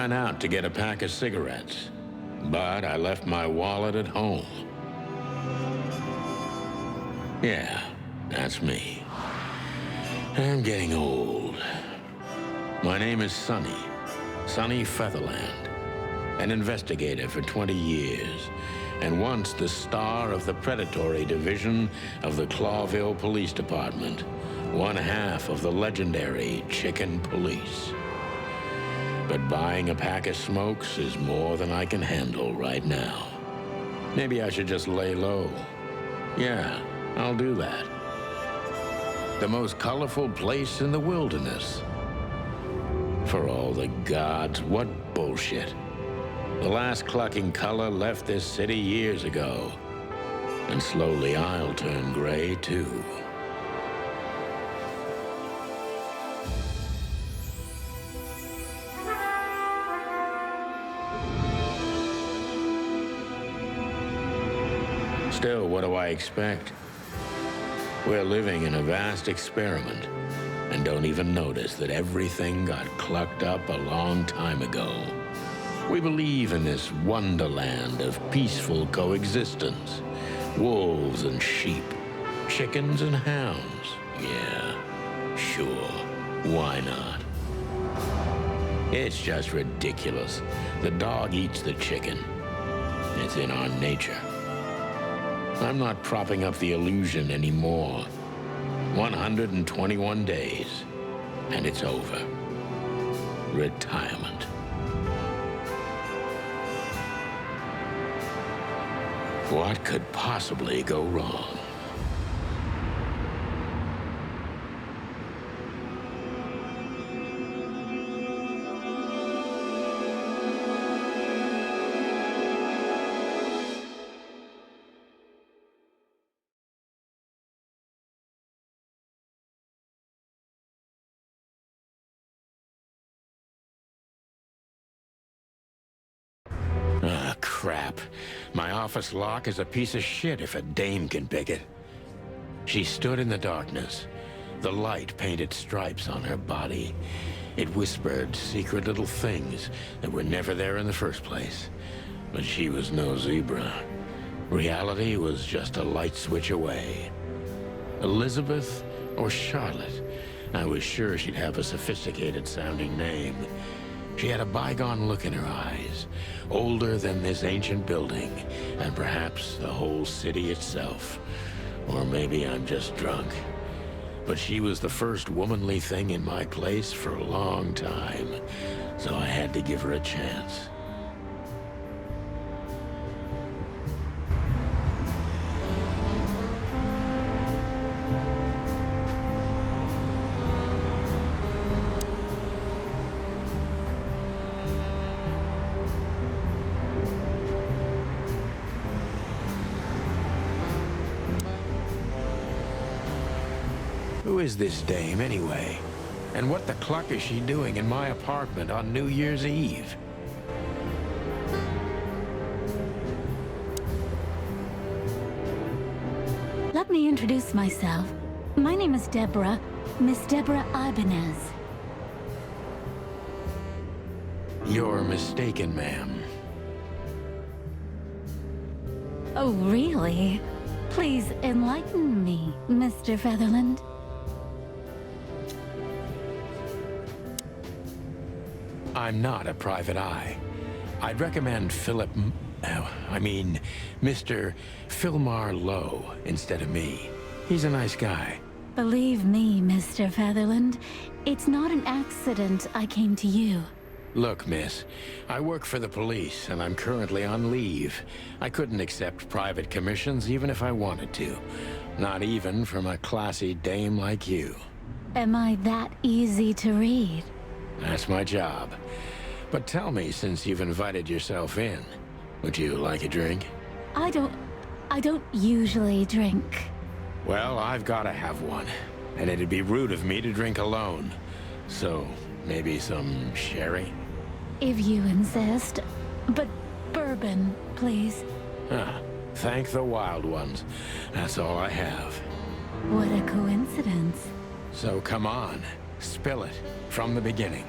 went out to get a pack of cigarettes, but I left my wallet at home. Yeah, that's me. I'm getting old. My name is Sonny Featherland, an investigator for 20 years, and once the star of the predatory division of the Clawville Police Department, one half of the legendary Chicken Police. But buying a pack of smokes is more than I can handle right now. Maybe I should just lay low. Yeah, I'll do that. The most colorful place in the wilderness. For all the gods, what bullshit. The last clucking color left this city years ago. And slowly I'll turn gray too. Still, what do I expect? We're living in a vast experiment and don't even notice that everything got clucked up a long time ago. We believe in this wonderland of peaceful coexistence. Wolves and sheep, chickens and hounds. Yeah, sure, why not? It's just ridiculous. The dog eats the chicken. It's in our nature. I'm not propping up the illusion anymore. 121 days, and it's over. Retirement. What could possibly go wrong? Ah, crap. My office lock is a piece of shit if a dame can pick it. She stood in the darkness. The light painted stripes on her body. It whispered secret little things that were never there in the first place. But she was no zebra. Reality was just a light switch away. Elizabeth or Charlotte? I was sure she'd have a sophisticated-sounding name. She had a bygone look in her eyes, older than this ancient building, and perhaps the whole city itself. Or maybe I'm just drunk. But she was the first womanly thing in my place for a long time, so I had to give her a chance. Who is this dame, anyway? And what the cluck is she doing in my apartment on New Year's Eve? Let me introduce myself. My name is Deborah, Miss Deborah Ibanez. You're mistaken, ma'am. Oh, really? Please enlighten me, Mr. Featherland. I'm not a private eye. I'd recommend Mr. Philmar Lowe instead of me. He's a nice guy. Believe me, Mr. Featherland, it's not an accident I came to you. Look, miss, I work for the police, and I'm currently on leave. I couldn't accept private commissions even if I wanted to. Not even from a classy dame like you. Am I that easy to read? That's my job. But tell me, since you've invited yourself in, would you like a drink? I don't usually drink. Well, I've got to have one, and it'd be rude of me to drink alone. So, maybe some sherry? If you insist. But bourbon, please. Ah, thank the wild ones. That's all I have. What a coincidence. So come on, spill it from the beginning.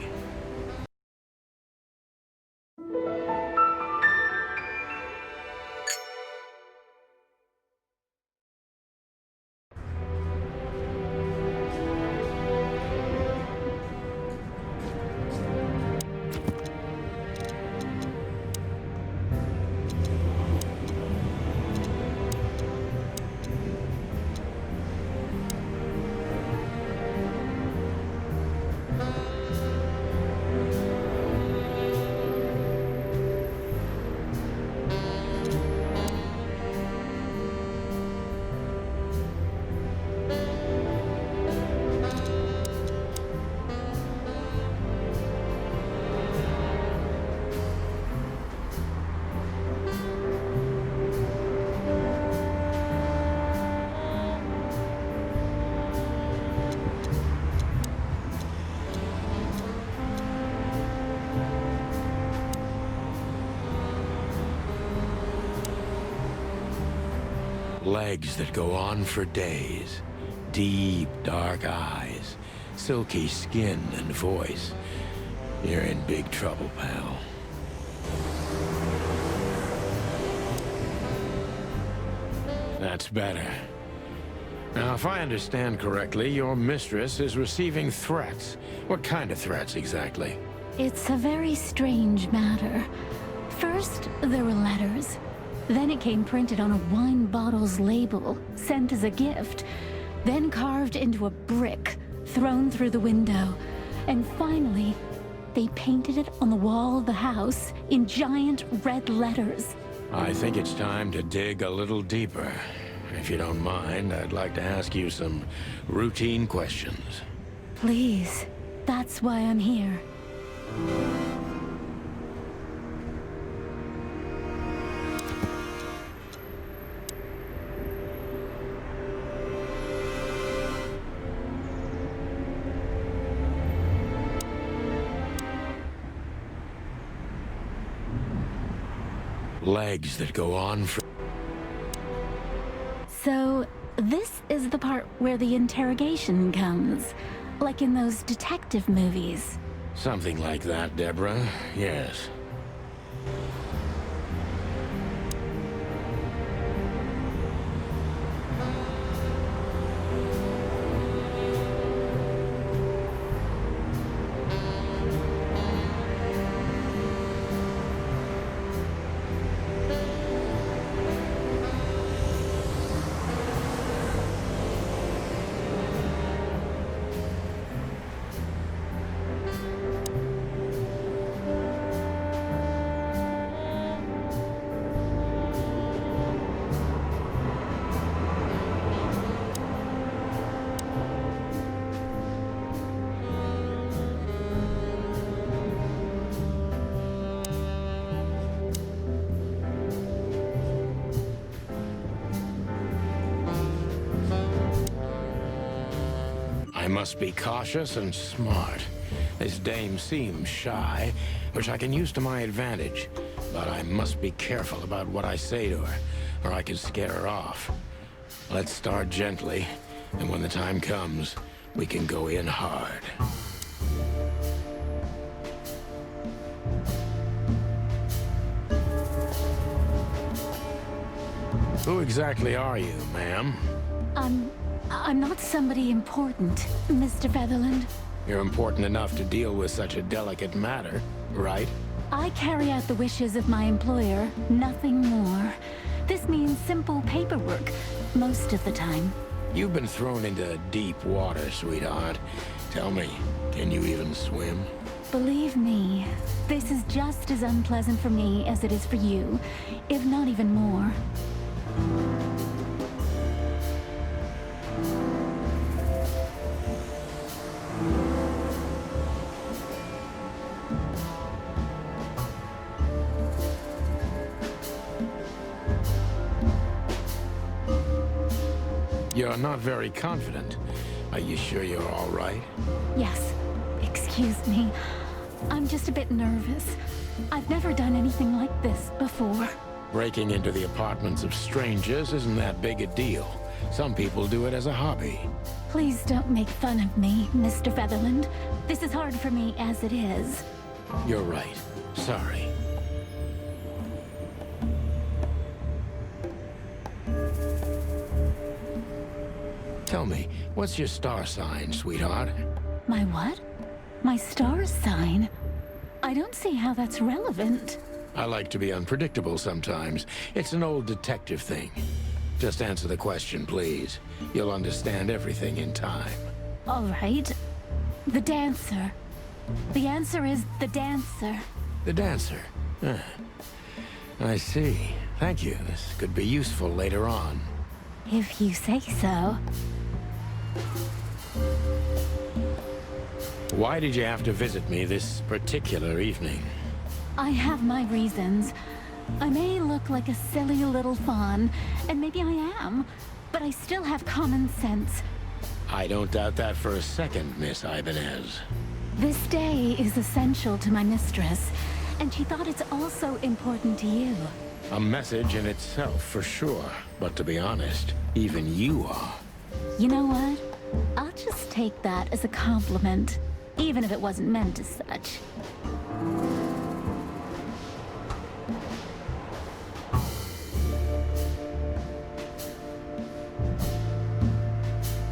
Legs that go on for days. Deep, dark eyes. Silky skin and voice. You're in big trouble, pal. That's better. Now, if I understand correctly, your mistress is receiving threats. What kind of threats, exactly? It's a very strange matter. First, there were letters. Then it came printed on a wine bottle's label, sent as a gift. Then carved into a brick, thrown through the window. And finally, they painted it on the wall of the house in giant red letters. I think it's time to dig a little deeper. If you don't mind, I'd like to ask you some routine questions. Please, that's why I'm here. Legs that go on for... So, this is the part where the interrogation comes. Like in those detective movies. Something like that, Deborah. Yes. I must be cautious and smart. This dame seems shy, which I can use to my advantage. But I must be careful about what I say to her, or I could scare her off. Let's start gently, and when the time comes, we can go in hard. Who exactly are you, ma'am? I'm not somebody important, Mr. Featherland. You're important enough to deal with such a delicate matter, right? I carry out the wishes of my employer, nothing more. This means simple paperwork, most of the time. You've been thrown into deep water, sweetheart. Tell me, can you even swim? Believe me, this is just as unpleasant for me as it is for you, if not even more. You're not very confident. Are you sure you're all right? Yes, excuse me. I'm just a bit nervous. I've never done anything like this before. Breaking into the apartments of strangers isn't that big a deal. Some people do it as a hobby. Please don't make fun of me, Mr. Featherland. This is hard for me as it is. You're right. Sorry. Tell me, what's your star sign, sweetheart? My what? My star sign? I don't see how that's relevant. I like to be unpredictable sometimes. It's an old detective thing. Just answer the question, please. You'll understand everything in time. All right. The dancer. The answer is the dancer. The dancer? Ah, I see. Thank you. This could be useful later on. If you say so. Why did you have to visit me this particular evening? I have my reasons. I may look like a silly little fawn, and maybe I am, but I still have common sense. I don't doubt that for a second, Miss Ibanez. This day is essential to my mistress, And she thought it's also important to you. A message in itself, for sure. But to be honest, even you are. You know what? I'll just take that as a compliment, even if it wasn't meant as such.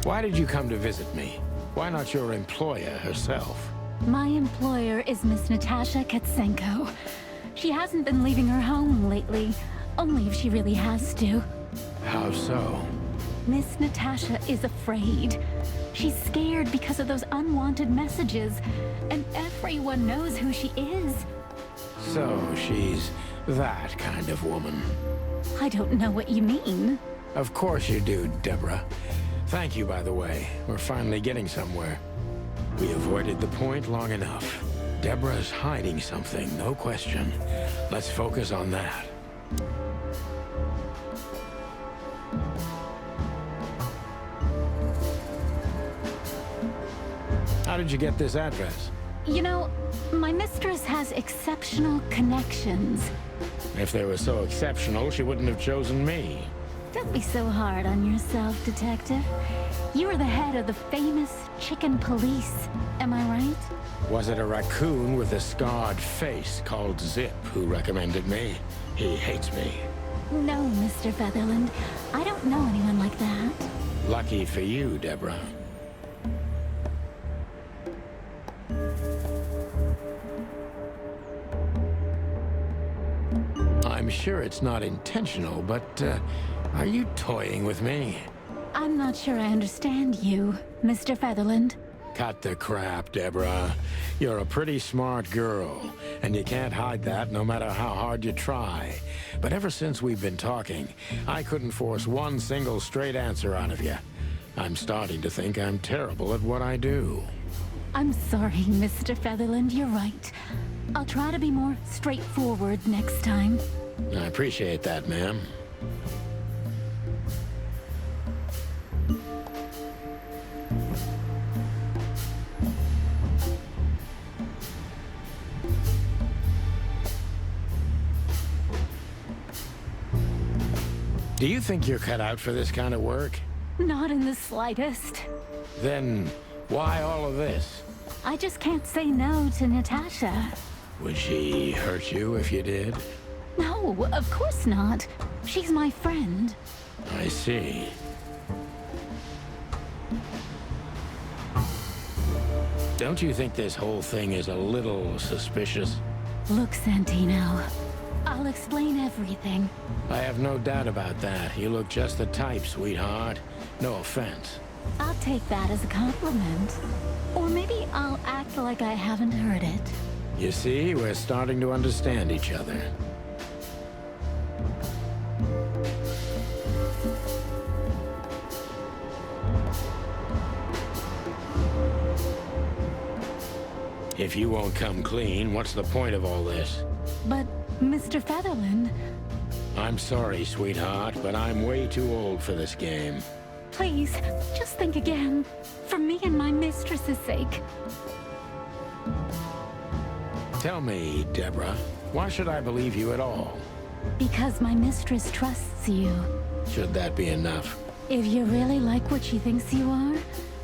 Why did you come to visit me? Why not your employer herself? My employer is Miss Natasha Katsenko. She hasn't been leaving her home lately, only if she really has to. How so? Miss Natasha is afraid. She's scared because of those unwanted messages, and everyone knows who she is. So she's that kind of woman. I don't know what you mean. Of course you do, Deborah. Thank you, by the way. We're finally getting somewhere. We avoided the point long enough. Deborah's hiding something, no question. Let's focus on that. How did you get this address? You know, my mistress has exceptional connections. If they were so exceptional, she wouldn't have chosen me. Don't be so hard on yourself, Detective. You are the head of the famous chicken police, am I right? Was it a raccoon with a scarred face called Zip who recommended me? He hates me. No, Mr. Featherland. I don't know anyone like that. Lucky for you, Deborah. I'm sure it's not intentional, but, are you toying with me? I'm not sure I understand you, Mr. Featherland. Cut the crap, Deborah. You're a pretty smart girl, and you can't hide that no matter how hard you try. But ever since we've been talking, I couldn't force one single straight answer out of you. I'm starting to think I'm terrible at what I do. I'm sorry, Mr. Featherland, you're right. I'll try to be more straightforward next time. I appreciate that, ma'am. Do you think you're cut out for this kind of work? Not in the slightest. Then why all of this? I just can't say no to Natasha. Would she hurt you if you did? No, of course not. She's my friend. I see. Don't you think this whole thing is a little suspicious? Look, Santino, I'll explain everything. I have no doubt about that. You look just the type, sweetheart. No offense. I'll take that as a compliment. Or maybe I'll act like I haven't heard it. You see, we're starting to understand each other. If you won't come clean, what's the point of all this? But, Mr. Featherland... I'm sorry, sweetheart, but I'm way too old for this game. Please, just think again. For me and my mistress's sake. Tell me, Deborah, why should I believe you at all? Because my mistress trusts you. Should that be enough? If you really like what she thinks you are,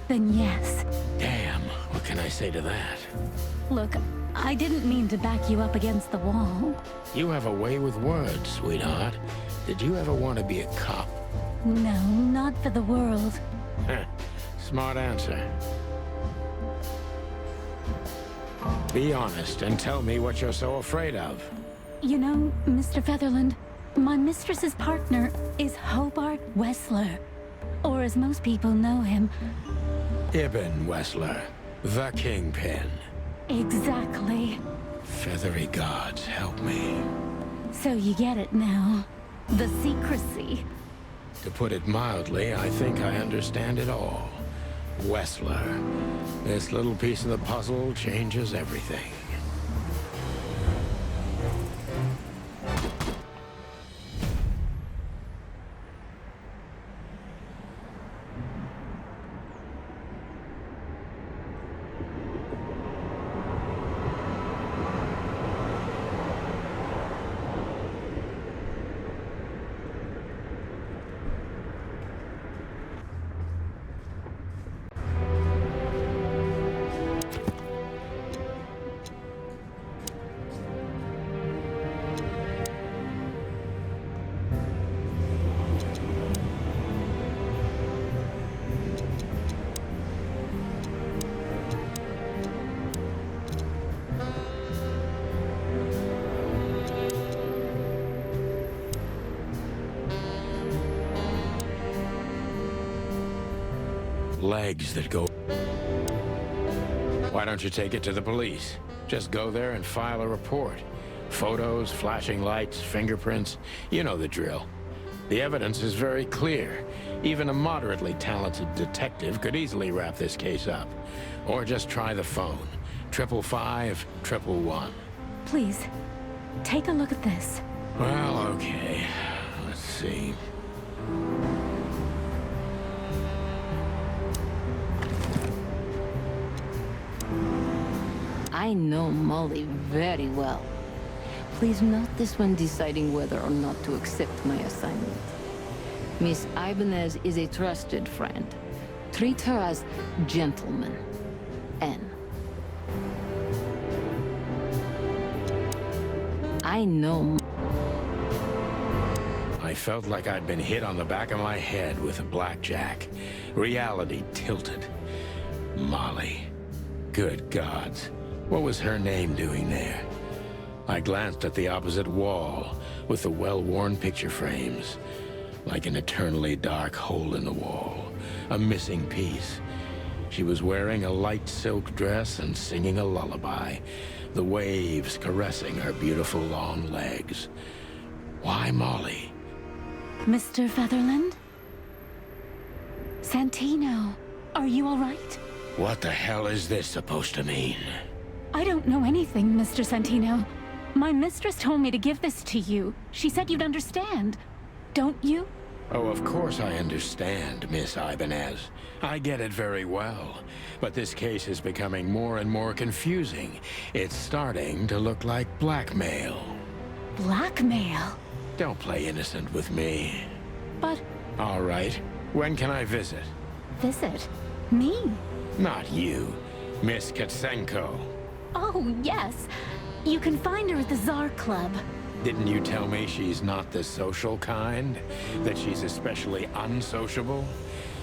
then yes. Damn, what can I say to that? Look, I didn't mean to back you up against the wall. You have a way with words, sweetheart. Did you ever want to be a cop? No, not for the world. Smart answer. Be honest and tell me what you're so afraid of. You know, Mr. Featherland, my mistress's partner is Hobart Wessler. Or as most people know him... Ibn Wessler, the Kingpin. Exactly. Feathery gods, help me. So you get it now. The secrecy. To put it mildly, I think I understand it all. Wessler. This little piece of the puzzle changes everything. legs that go... Why don't you take it to the police? Just go there and file a report. Photos, flashing lights, fingerprints, you know the drill. The evidence is very clear. Even a moderately talented detective could easily wrap this case up. Or just try the phone. 555-111. Please, take a look at this. Well, okay. Let's see. I know Molly very well. Please note this when deciding whether or not to accept my assignment. Miss Ibanez is a trusted friend. Treat her as gentleman. N. I know... I felt like I'd been hit on the back of my head with a blackjack. Reality tilted. Molly. Good gods. What was her name doing there? I glanced at the opposite wall with the well-worn picture frames. Like an eternally dark hole in the wall. A missing piece. She was wearing a light silk dress and singing a lullaby. The waves caressing her beautiful long legs. Why Molly? Mr. Featherland? Santino, are you all right? What the hell is this supposed to mean? I don't know anything, Mr. Santino. My mistress told me to give this to you. She said you'd understand. Don't you? Oh, of course I understand, Miss Ibanez. I get it very well. But this case is becoming more and more confusing. It's starting to look like blackmail. Blackmail? Don't play innocent with me. But... All right. When can I visit? Visit? Me? Not you. Miss Katsenko. Oh, yes. You can find her at the Tsar Club. Didn't you tell me she's not the social kind? That she's especially unsociable?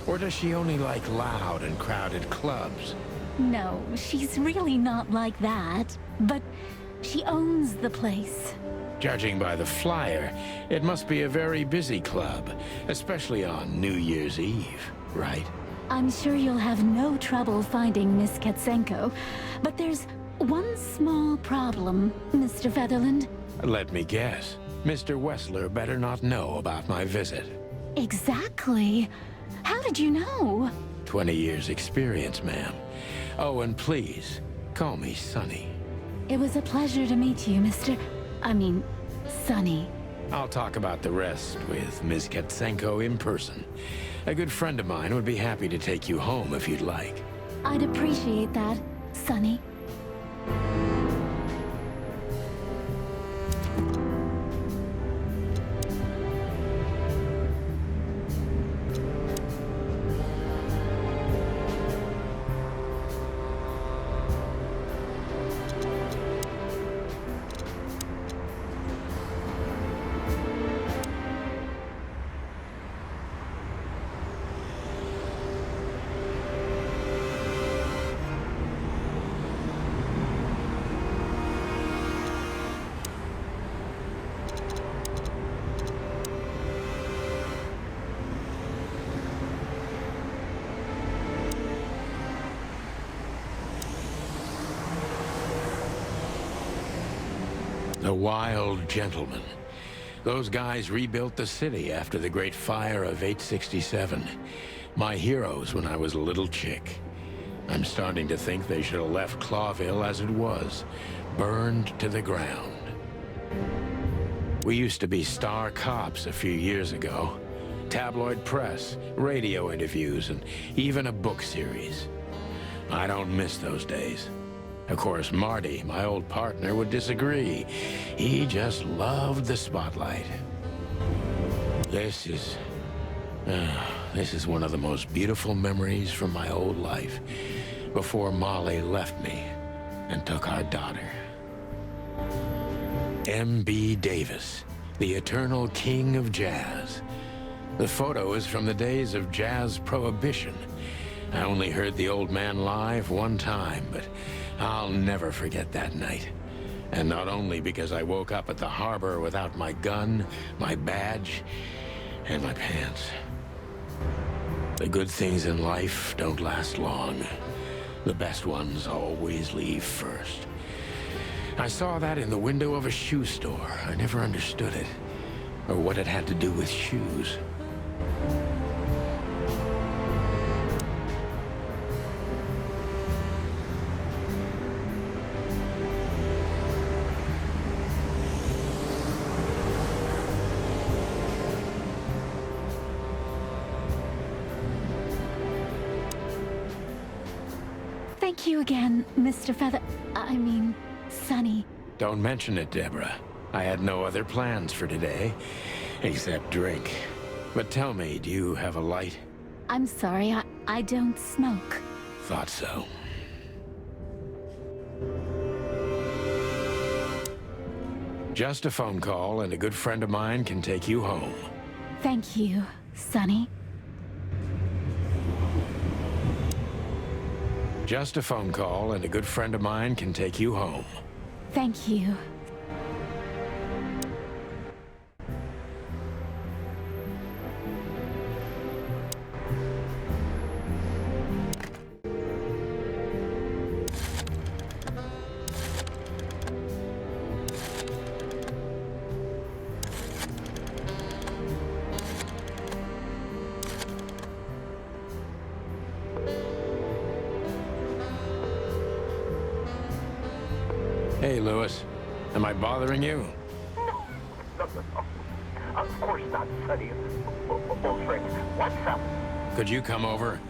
Or does she only like loud and crowded clubs? No, she's really not like that. But she owns the place. Judging by the flyer, it must be a very busy club, especially on New Year's Eve, right? I'm sure you'll have no trouble finding Miss Katsenko, but there's one small problem, Mr. Featherland. Let me guess. Mr. Wessler better not know about my visit. Exactly. How did you know? 20 years experience, ma'am. Oh, and please, call me Sonny. It was a pleasure to meet you, Sonny. I'll talk about the rest with Ms. Katsenko in person. A good friend of mine would be happy to take you home if you'd like. I'd appreciate that, Sonny. The Wild Gentleman. Those guys rebuilt the city after the Great Fire of 867. My heroes when I was a little chick. I'm starting to think they should have left Clawville as it was, burned to the ground. We used to be star cops a few years ago. Tabloid press, radio interviews, and even a book series. I don't miss those days. Of course, Marty, my old partner, would disagree. He just loved the spotlight. This is one of the most beautiful memories from my old life, before Molly left me and took our daughter. M.B. Davis, the eternal king of jazz. The photo is from the days of jazz prohibition. I only heard the old man live one time, but I'll never forget that night. And not only because I woke up at the harbor without my gun, my badge, and my pants. The good things in life don't last long. The best ones always leave first. I saw that in the window of a shoe store. I never understood it, or what it had to do with shoes. Thank you again, Mr. Sonny. Don't mention it, Deborah. I had no other plans for today, except drink. But tell me, do you have a light? I'm sorry, I don't smoke. Thought so. Just a phone call, and a good friend of mine can take you home. Thank you, Sonny. Just a phone call, and a good friend of mine can take you home. Thank you. Hey, Lewis. Am I bothering you? No. Of course not, Sonny. Old friend, what's up? Could you come over?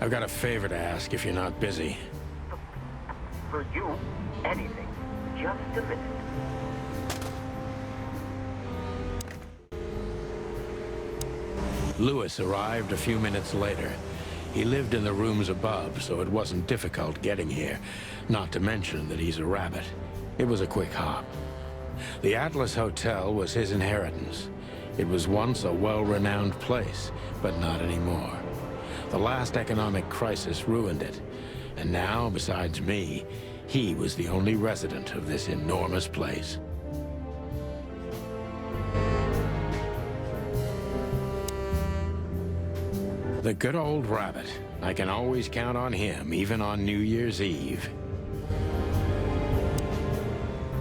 I've got a favor to ask if you're not busy. For you, anything. Just a minute. Lewis arrived a few minutes later. He lived in the rooms above, so it wasn't difficult getting here. Not to mention that he's a rabbit. It was a quick hop. The Atlas Hotel was his inheritance. It was once a well-renowned place, but not anymore. The last economic crisis ruined it. And now, besides me, he was the only resident of this enormous place. The good old rabbit. I can always count on him, even on New Year's Eve.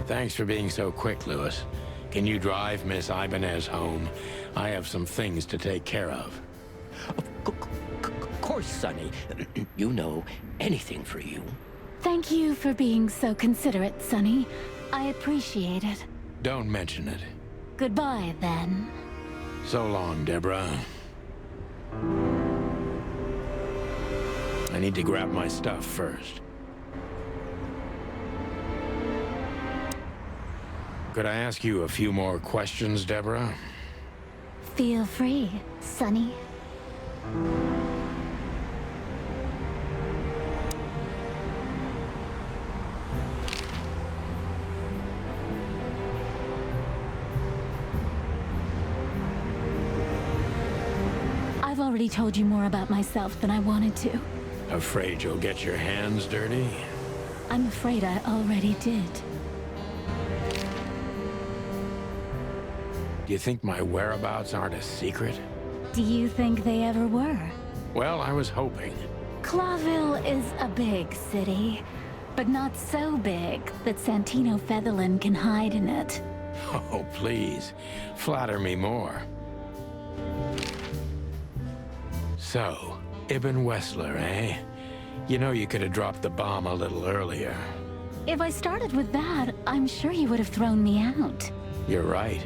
Thanks for being so quick, Lewis. Can you drive Miss Ibanez home? I have some things to take care of. Of course, Sonny. You know, anything for you. Thank you for being so considerate, Sonny. I appreciate it. Don't mention it. Goodbye, then. So long, Deborah. I need to grab my stuff first. Could I ask you a few more questions, Deborah? Feel free, Sonny. I've already told you more about myself than I wanted to. Afraid you'll get your hands dirty? I'm afraid I already did. Do you think my whereabouts aren't a secret? Do you think they ever were? Well, I was hoping. Clawville is a big city, but not so big that Santino Featherland can hide in it. Oh, please. Flatter me more. So, Ibn Wessler, eh? You know you could have dropped the bomb a little earlier. If I started with that, I'm sure you would have thrown me out. You're right.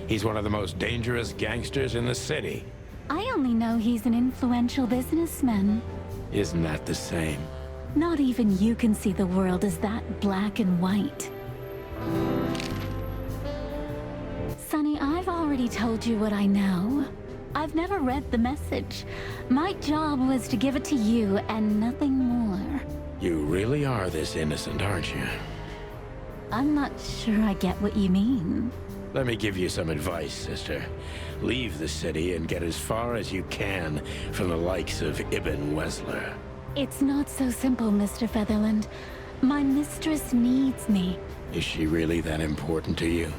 He's one of the most dangerous gangsters in the city. I only know he's an influential businessman. Isn't that the same? Not even you can see the world as that black and white. Sonny, I've already told you what I know. I've never read the message. My job was to give it to you and nothing more. You really are this innocent, aren't you? I'm not sure I get what you mean. Let me give you some advice, sister. Leave the city and get as far as you can from the likes of Ibn Wessler. It's not so simple, Mr. Featherland. My mistress needs me. Is she really that important to you?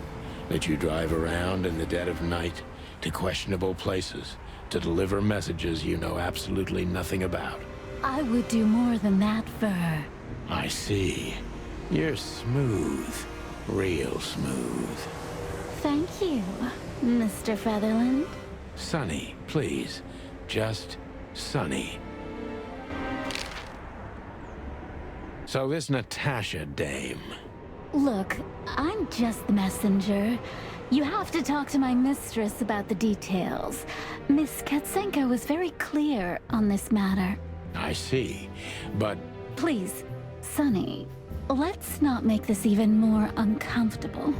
That you drive around in the dead of night to questionable places to deliver messages you know absolutely nothing about. I would do more than that for her. I see. You're smooth. Real smooth. Thank you, Mr. Featherland. Sonny, please. Just Sonny. So this Natasha dame... Look, I'm just the messenger. You have to talk to my mistress about the details. Miss Katsenko was very clear on this matter. I see, but... Please, Sonny, let's not make this even more uncomfortable.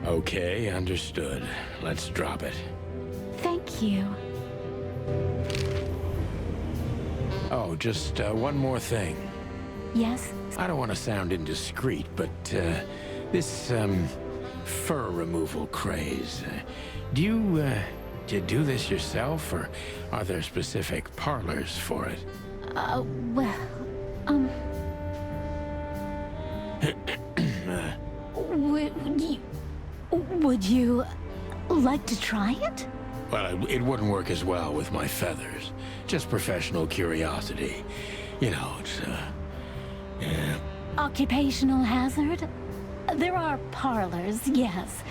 Okay, understood. Let's drop it. Thank you. Oh, just one more thing. Yes? I don't want to sound indiscreet, but this fur removal craze, do you do this yourself, or are there specific parlors for it? Well, would you like to try it? Well, it wouldn't work as well with my feathers. Just professional curiosity. You know, it's, yeah. Occupational hazard? There are parlors, yes.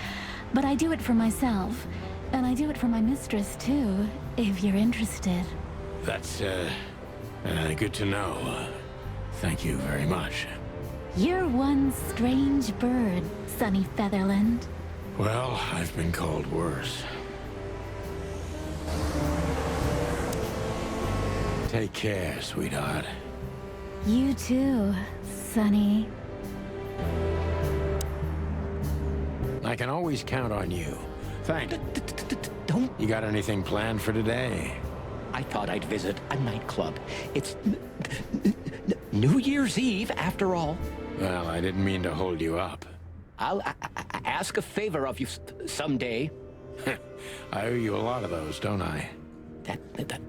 But I do it for myself. And I do it for my mistress, too, if you're interested. That's, good to know. Thank you very much. You're one strange bird, Sonny Featherland. Well, I've been called worse. Take care, sweetheart. You too, Sonny. I can always count on you. Thanks. Don't... You got anything planned for today? I thought I'd visit a nightclub. It's New Year's Eve, after all. Well, I didn't mean to hold you up. I'll ask a favor of you someday. I owe you a lot of those, don't I?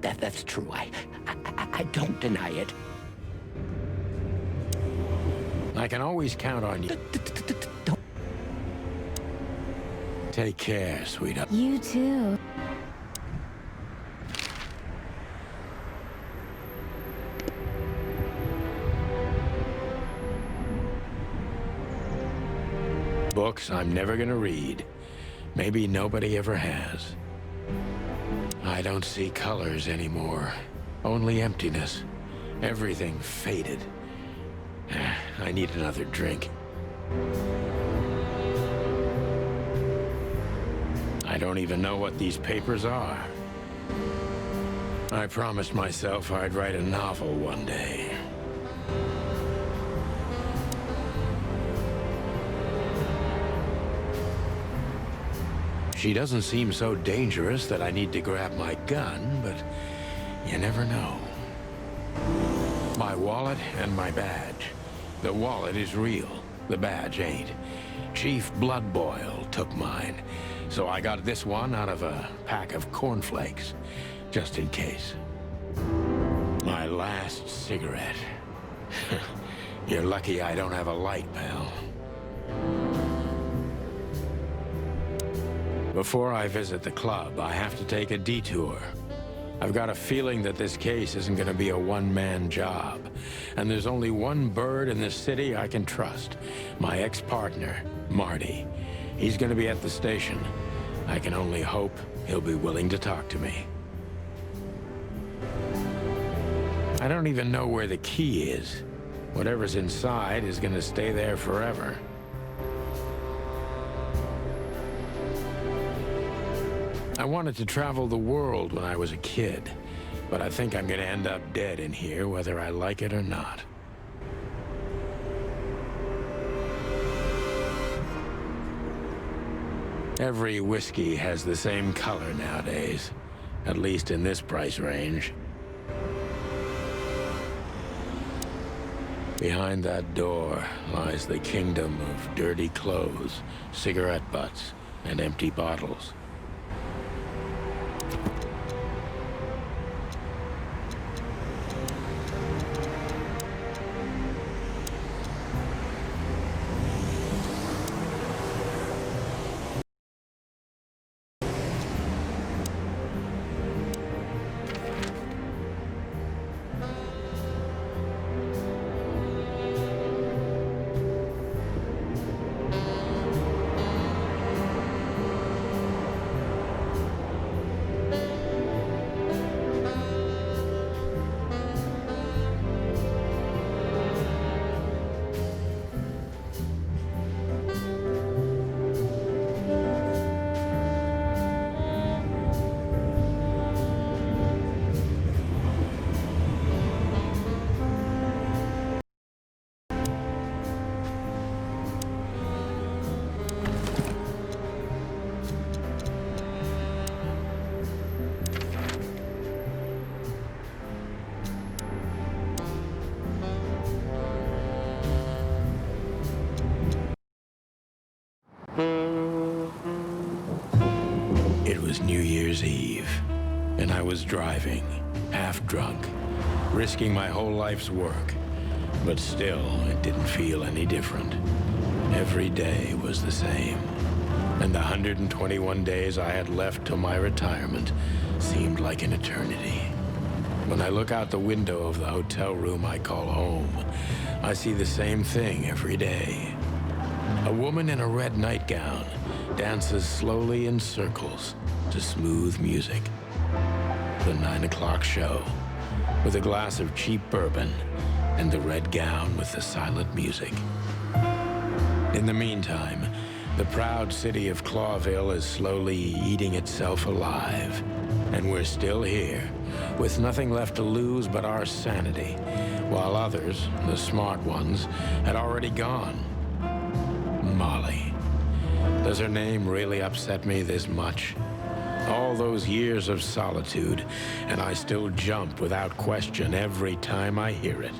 That's true. I don't deny it. I can always count on you. Don't... Take care, sweetheart. You too. Books I'm never gonna read. Maybe nobody ever has. I don't see colors anymore. Only emptiness. Everything faded. I need another drink. I don't even know what these papers are. I promised myself I'd write a novel one day. She doesn't seem so dangerous that I need to grab my gun, but you never know. My wallet and my badge. The wallet is real. The badge ain't. Chief Bloodboil took mine, so I got this one out of a pack of cornflakes, just in case. My last cigarette. You're lucky I don't have a light, pal. Before I visit the club, I have to take a detour. I've got a feeling that this case isn't going to be a one-man job. And there's only one bird in this city I can trust. My ex-partner, Marty. He's going to be at the station. I can only hope he'll be willing to talk to me. I don't even know where the key is. Whatever's inside is going to stay there forever. I wanted to travel the world when I was a kid, but I think I'm gonna end up dead in here, whether I like it or not. Every whiskey has the same color nowadays, at least in this price range. Behind that door lies the kingdom of dirty clothes, cigarette butts, and empty bottles. It was New Year's Eve, and I was driving, half drunk, risking my whole life's work. But still, it didn't feel any different. Every day was the same. And the 121 days I had left till my retirement seemed like an eternity. When I look out the window of the hotel room I call home, I see the same thing every day. A woman in a red nightgown dances slowly in circles to smooth music. The 9 o'clock show, with a glass of cheap bourbon and the red gown with the silent music. In the meantime, the proud city of Clawville is slowly eating itself alive. And we're still here, with nothing left to lose but our sanity, while others, the smart ones, had already gone. Molly. Does her name really upset me this much? All those years of solitude, and I still jump without question every time I hear it.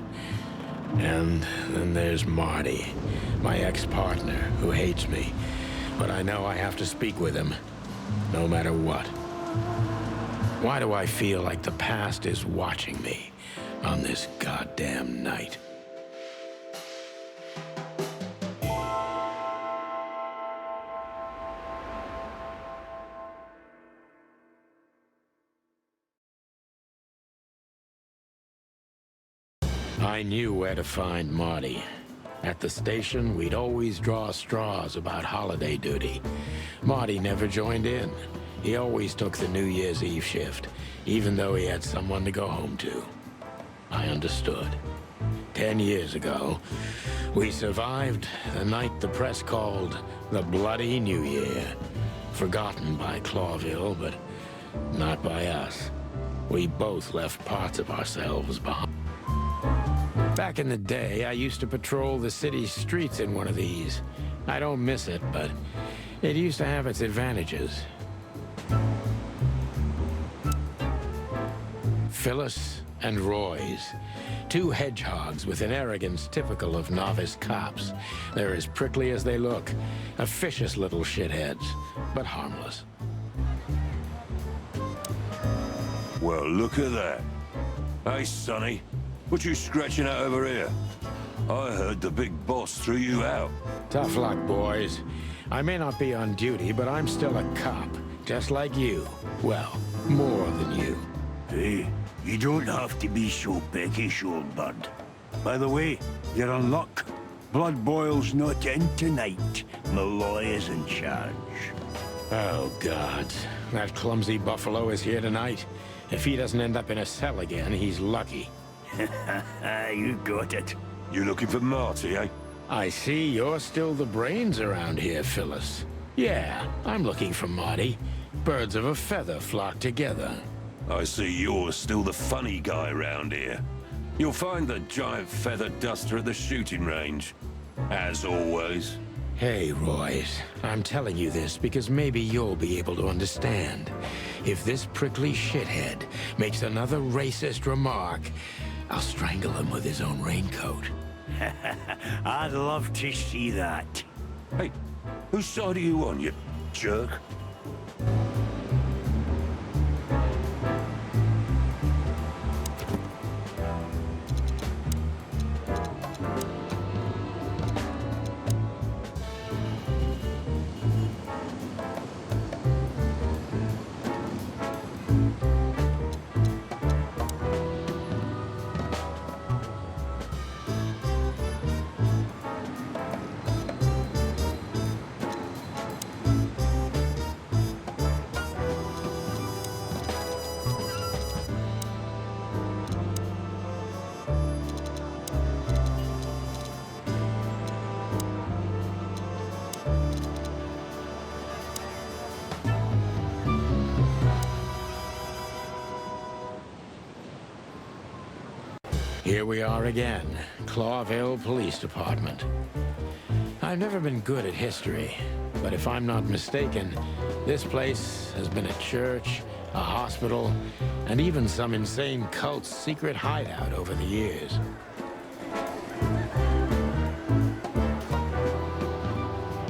And then there's Marty, my ex-partner, who hates me. But I know I have to speak with him, no matter what. Why do I feel like the past is watching me on this goddamn night? I knew where to find Marty. At the station, we'd always draw straws about holiday duty. Marty never joined in. He always took the New Year's Eve shift, even though he had someone to go home to. I understood. 10 years ago, we survived the night the press called the Bloody New Year. Forgotten by Clawville, but not by us. We both left parts of ourselves behind. Back in the day, I used to patrol the city's streets in one of these. I don't miss it, but it used to have its advantages. Phyllis and Roy's. Two hedgehogs with an arrogance typical of novice cops. They're as prickly as they look. Officious little shitheads, but harmless. Well, look at that. Hey, Sonny. What you scratching out over here? I heard the big boss threw you out. Tough luck, boys. I may not be on duty, but I'm still a cop, just like you. Well, more than you. Hey, you don't have to be so peckish, old bird. By the way, you're in luck. Blood Boil's not in tonight. Malloy is in charge. Oh, God. That clumsy buffalo is here tonight. If he doesn't end up in a cell again, he's lucky. You got it. You looking for Marty, eh? I see you're still the brains around here, Phyllis. Yeah, I'm looking for Marty. Birds of a feather flock together. I see you're still the funny guy around here. You'll find the giant feather duster at the shooting range. As always. Hey, Royce. I'm telling you this because maybe you'll be able to understand. If this prickly shithead makes another racist remark, I'll strangle him with his own raincoat. I'd love to see that. Hey, whose side are you on, you jerk? Here we are again, Clawville Police Department. I've never been good at history, but if I'm not mistaken, this place has been a church, a hospital, and even some insane cult's secret hideout over the years.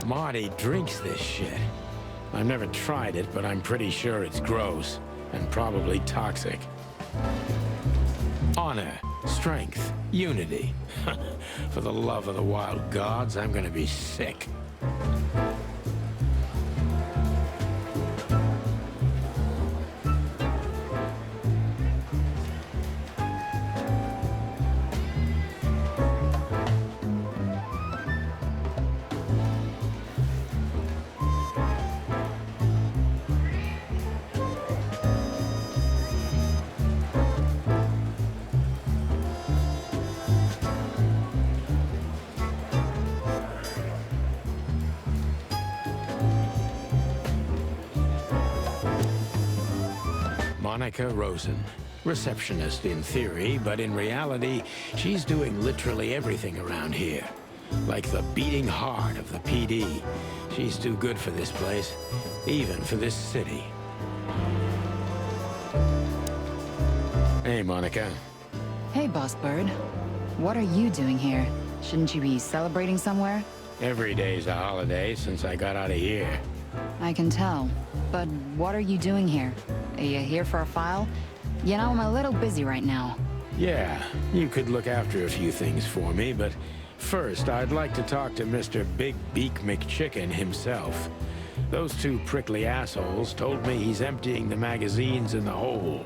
Marty drinks this shit. I've never tried it, but I'm pretty sure it's gross and probably toxic. Honor, strength, unity. For the love of the wild gods, I'm gonna be sick. Monica Rosen. Receptionist in theory, but in reality, she's doing literally everything around here. Like the beating heart of the PD. She's too good for this place, even for this city. Hey, Monica. Hey, Boss Bird. What are you doing here? Shouldn't you be celebrating somewhere? Every day's a holiday since I got out of here. I can tell. But what are you doing here? Are you here for a file? You know, I'm a little busy right now. Yeah, you could look after a few things for me, but first I'd like to talk to Mr. Big Beak McChicken himself. Those two prickly assholes told me he's emptying the magazines in the hole.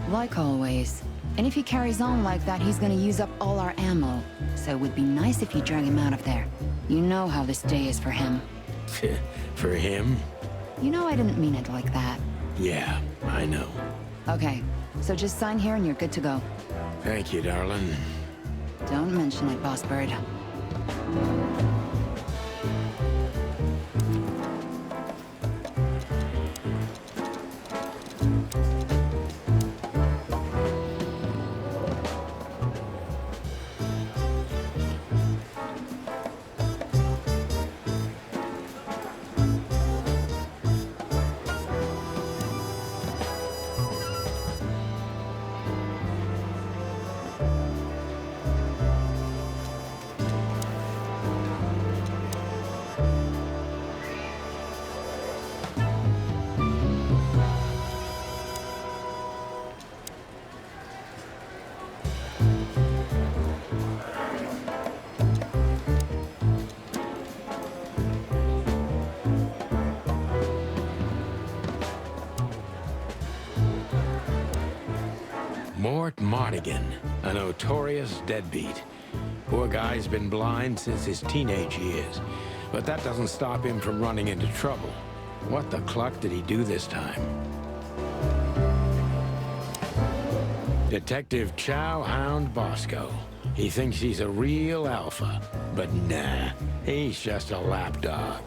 Like always. And if he carries on like that, he's gonna use up all our ammo. So it would be nice if you drag him out of there. You know how this day is for him. For him? You know I didn't mean it like that. Yeah, I know. Okay, so just sign here and you're good to go. Thank you, darling. Don't mention it, Boss Bird. Mort Mardigan, a notorious deadbeat. Poor guy's been blind since his teenage years, but that doesn't stop him from running into trouble. What the cluck did he do this time? Detective Chow Hound Bosco. He thinks he's a real alpha, but nah, he's just a lapdog.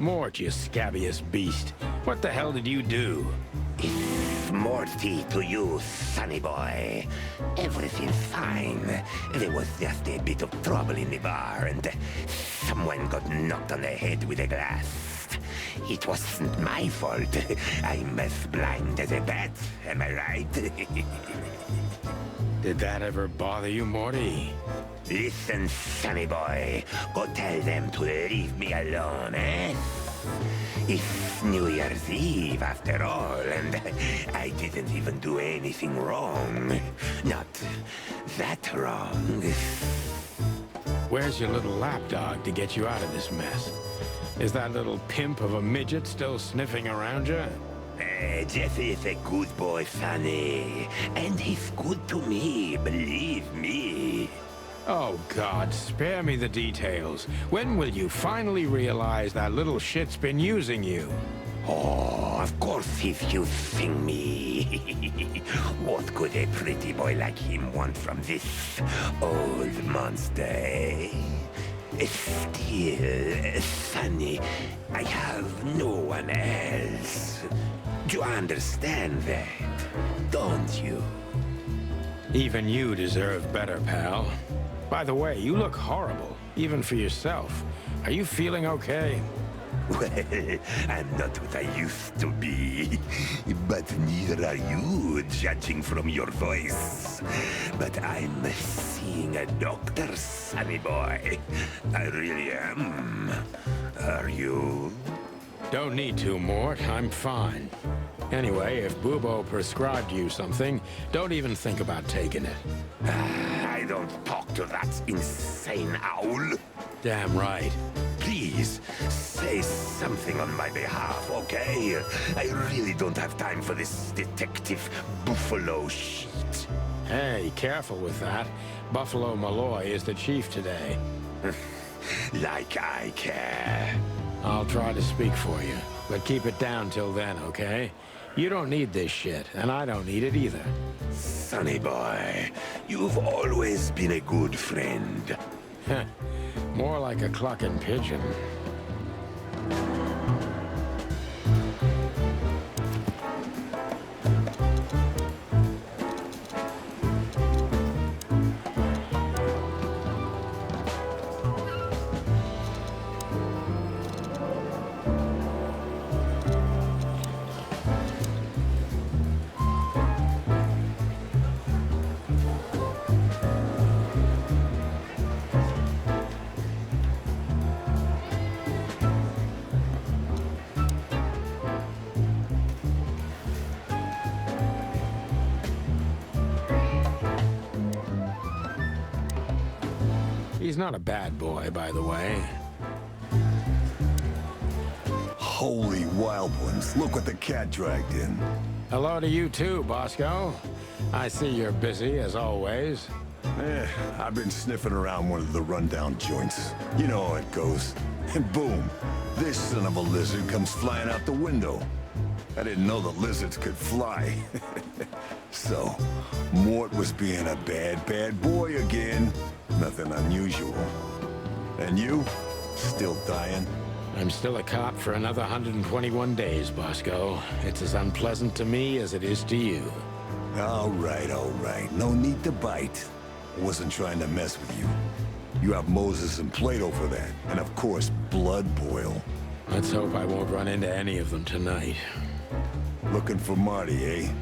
Mort, you scabbiest beast. What the hell did you do? It's Morty to you, sonny boy. Everything's fine. There was just a bit of trouble in the bar, and someone got knocked on the head with a glass. It wasn't my fault. I'm as blind as a bat, am I right? Did that ever bother you, Morty? Listen, sonny boy. Go tell them to leave me alone, eh? It's New Year's Eve, after all, and I didn't even do anything wrong. Not that wrong. Where's your little lapdog to get you out of this mess? Is that little pimp of a midget still sniffing around you? Jeffy is a good boy, Sonny. And he's good to me, believe me. Oh, God, spare me the details. When will you finally realize that little shit's been using you? Oh, of course he's using me. What could a pretty boy like him want from this old monster, eh? Still, Sonny, I have no one else. Do you understand that? Don't you? Even you deserve better, pal. By the way, you look horrible, even for yourself. Are you feeling okay? Well, I'm not what I used to be. But neither are you, judging from your voice. But I'm seeing being a doctor, sonny boy. I really am. Are you? Don't need to, Mort. I'm fine. Anyway, if Bubo prescribed you something, don't even think about taking it. I don't talk to that insane owl. Damn right. Please, say something on my behalf, okay? I really don't have time for this detective buffalo shit. Hey, careful with that. Buffalo Malloy is the chief today. Like I care. I'll try to speak for you, but keep it down till then, okay? You don't need this shit, and I don't need it either. Sonny boy, you've always been a good friend. More like a clucking pigeon. He's not a bad boy, by the way. Holy wild ones, look what the cat dragged in. Hello to you too, Bosco. I see you're busy, as always. I've been sniffing around one of the rundown joints. You know how it goes. And boom, this son of a lizard comes flying out the window. I didn't know the lizards could fly. So, Mort was being a bad boy again. Nothing unusual. And you? Still dying? I'm still a cop for another 121 days, Bosco. It's as unpleasant to me as it is to you. All right. No need to bite. I wasn't trying to mess with you. You have Moses and Plato for that. And of course, blood boil. Let's hope I won't run into any of them tonight. Looking for Marty, eh?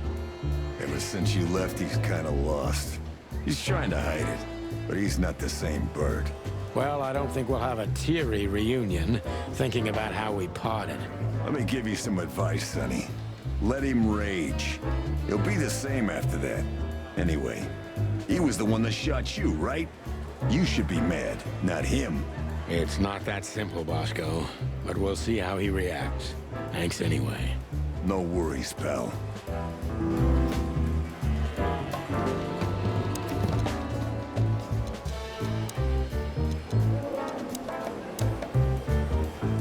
Ever since you left, he's kinda lost. He's trying to hide it, but he's not the same bird. Well, I don't think we'll have a teary reunion, thinking about how we parted. Let me give you some advice, Sonny. Let him rage. He'll be the same after that. Anyway, he was the one that shot you, right? You should be mad, not him. It's not that simple, Bosco, but we'll see how he reacts. Thanks anyway. No worries, pal.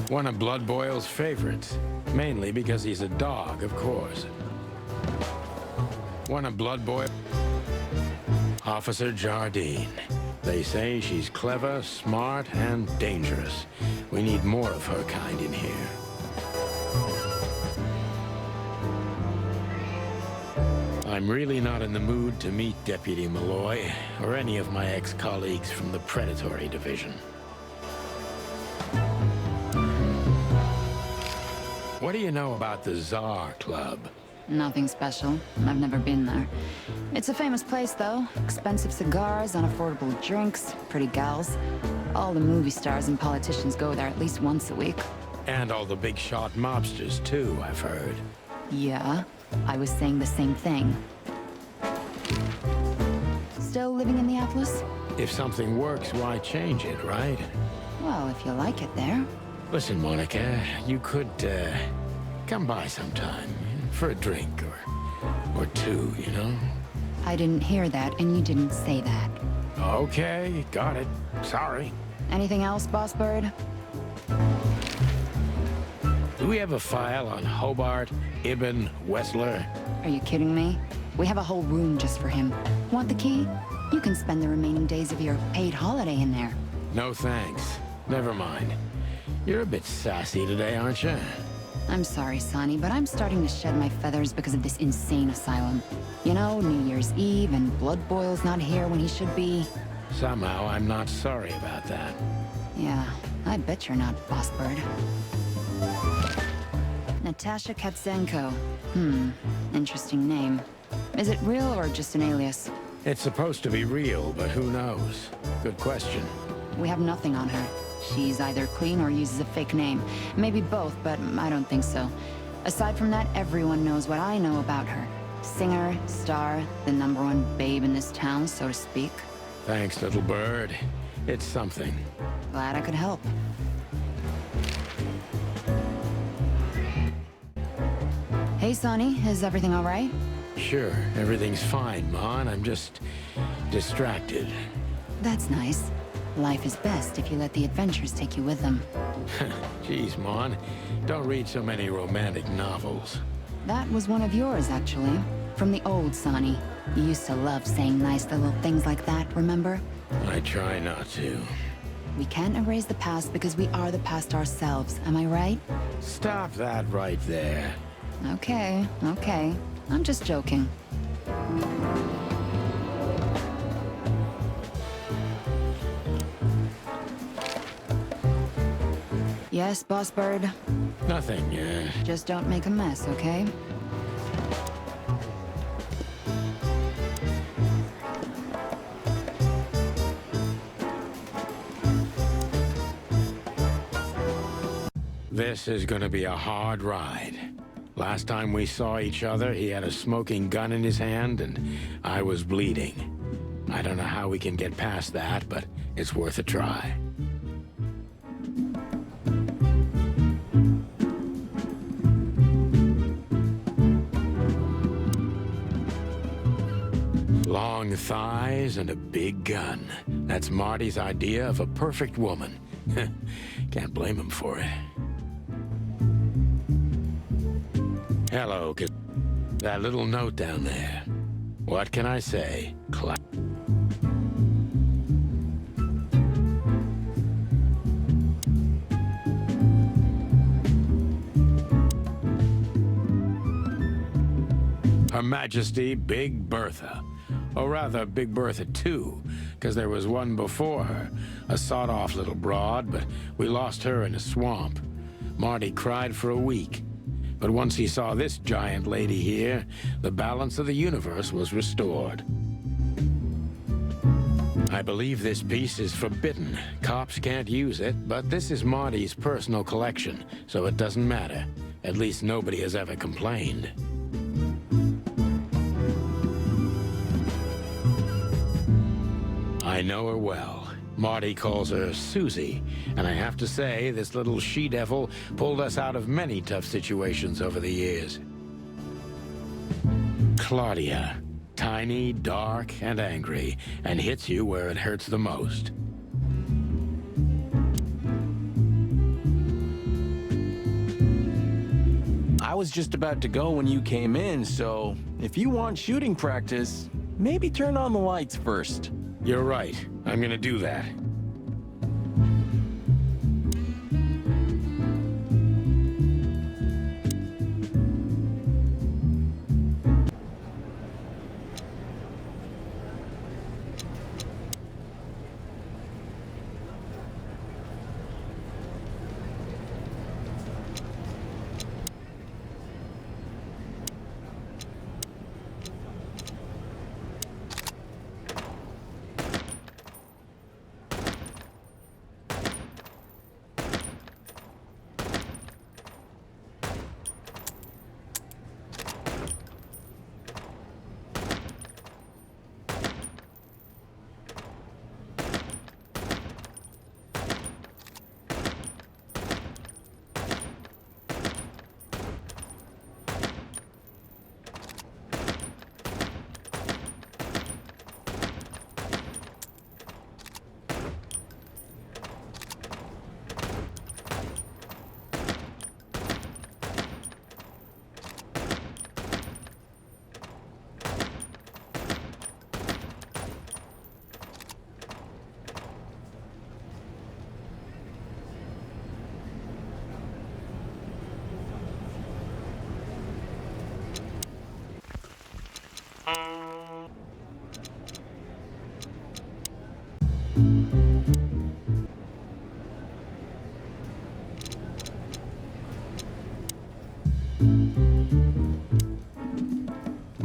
One of Blood Boil's favorites. Mainly because he's a dog, of course. One of Blood Boil... Officer Jardine. They say she's clever, smart, and dangerous. We need more of her kind in here. I'm really not in the mood to meet Deputy Malloy, or any of my ex-colleagues from the Predatory Division. What do you know about the Tsar Club? Nothing special. I've never been there. It's a famous place, though. Expensive cigars, unaffordable drinks, pretty gals. All the movie stars and politicians go there at least once a week. And all the big shot mobsters, too, I've heard. Yeah, I was saying the same thing. Still living in the Atlas? If something works, why change it, right? Well, if you like it there. Listen, Monica, you could, come by sometime. For a drink, or two, you know? I didn't hear that, and you didn't say that. Okay, got it. Sorry. Anything else, Boss Bird? Do we have a file on Hobart, Ibn, Wessler? Are you kidding me? We have a whole room just for him. Want the key? You can spend the remaining days of your paid holiday in there. No thanks. Never mind. You're a bit sassy today, aren't you? I'm sorry, Sonny, but I'm starting to shed my feathers because of this insane asylum. You know, New Year's Eve and Blood Boil's not here when he should be. Somehow, I'm not sorry about that. Yeah, I bet you're not, Boss Bird. Natasha Katzenko. Interesting name. Is it real or just an alias? It's supposed to be real, but who knows? Good question. We have nothing on her. She's either clean or uses a fake name. Maybe both, but I don't think so. Aside from that, everyone knows what I know about her. Singer, star, the #1 babe in this town, so to speak. Thanks, little bird. It's something. Glad I could help. Hey, Sonny, is everything all right? Sure, everything's fine, Mon. I'm just distracted. That's nice. Life is best if you let the adventures take you with them. Jeez, Mon. Don't read so many romantic novels. That was one of yours, actually. From the old Sonny. You used to love saying nice little things like that, remember? I try not to. We can't erase the past because we are the past ourselves, am I right? Stop that right there. Okay, okay. I'm just joking. Yes, Boss Bird? Nothing, Just don't make a mess, okay? This is gonna be a hard ride. Last time we saw each other, he had a smoking gun in his hand, and I was bleeding. I don't know how we can get past that, but it's worth a try. Long thighs and a big gun. That's Marty's idea of a perfect woman. Can't blame him for it. Hello, kid. That little note down there. What can I say? Her Majesty Big Bertha. Or rather, Big Bertha 2, because there was one before her. A sawed-off little broad, but we lost her in a swamp. Marty cried for a week. But once he saw this giant lady here, the balance of the universe was restored. I believe this piece is forbidden. Cops can't use it, but this is Marty's personal collection, so it doesn't matter. At least nobody has ever complained. I know her well. Marty calls her Susie, and I have to say, this little she-devil pulled us out of many tough situations over the years. Claudia. Tiny, dark, and angry, and hits you where it hurts the most. I was just about to go when you came in, so if you want shooting practice, maybe turn on the lights first. You're right. I'm gonna do that.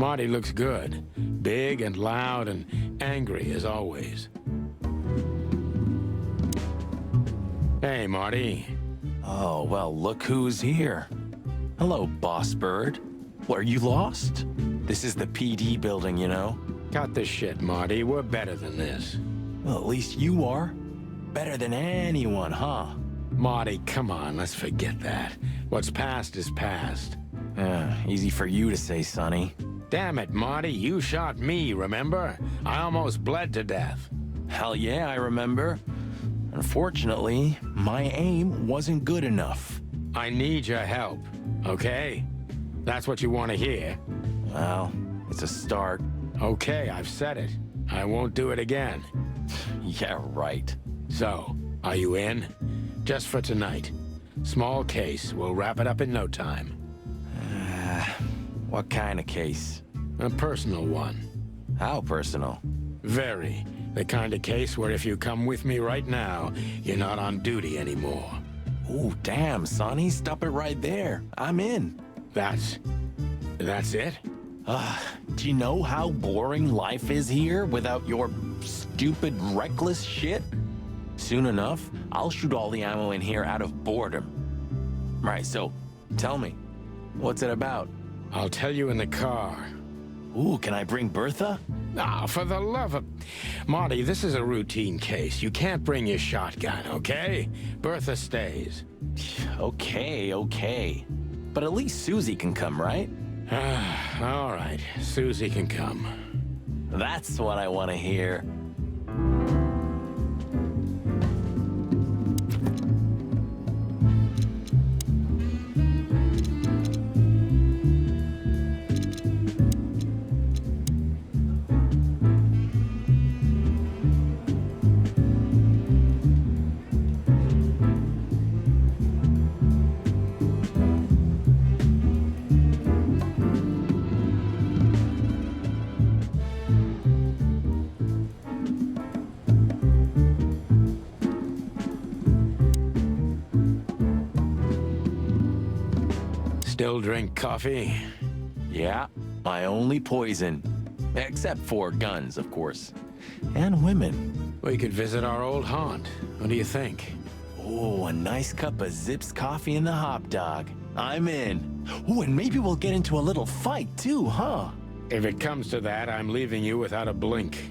Marty looks good. Big and loud and angry as always. Hey, Marty. Oh, well, look who's here. Hello, Boss Bird. What, are you lost? This is the PD building, you know? Cut the shit, Marty. We're better than this. Well, at least you are. Better than anyone, huh? Marty, come on, let's forget that. What's past is past. Easy for you to say, Sonny. Damn it, Marty, you shot me, remember? I almost bled to death. Hell yeah, I remember. Unfortunately, my aim wasn't good enough. I need your help, okay? That's what you want to hear. Well, it's a start. Okay, I've said it. I won't do it again. Yeah, right. So, are you in? Just for tonight. Small case. We'll wrap it up in no time. What kind of case? A personal one. How personal? Very. The kind of case where if you come with me right now, you're not on duty anymore. Ooh, damn, Sonny. Stop it right there. I'm in. That's it? Do you know how boring life is here without your stupid, reckless shit? Soon enough, I'll shoot all the ammo in here out of boredom. Right, so, tell me, what's it about? I'll tell you in the car. Ooh, can I bring Bertha? Ah, for the love of... Marty, this is a routine case. You can't bring your shotgun, okay? Bertha stays. Okay. But at least Susie can come, right? All right, Susie can come. That's what I want to hear. Still drink coffee? Yeah, my only poison. Except for guns, of course. And women. We could visit our old haunt. What do you think? Oh, a nice cup of Zips coffee and the hot dog. I'm in. Oh, and maybe we'll get into a little fight too, huh? If it comes to that, I'm leaving you without a blink.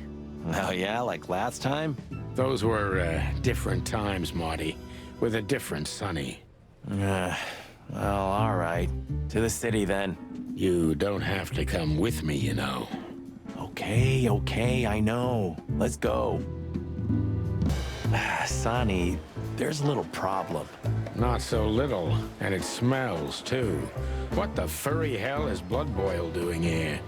Oh yeah, like last time? Those were, different times, Marty. With a different Sonny. Well, all right. To the city, then. You don't have to come with me, you know. Okay, I know. Let's go. Sonny, there's a little problem. Not so little, and it smells, too. What the furry hell is Blood Boil doing here?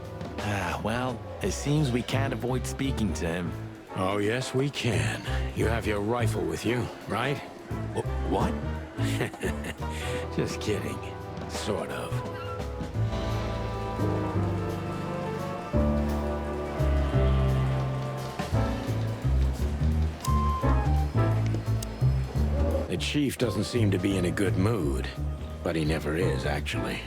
Well, it seems we can't avoid speaking to him. Oh, yes, we can. You have your rifle with you, right? What? Just kidding. Sort of. The chief doesn't seem to be in a good mood, but he never is, actually.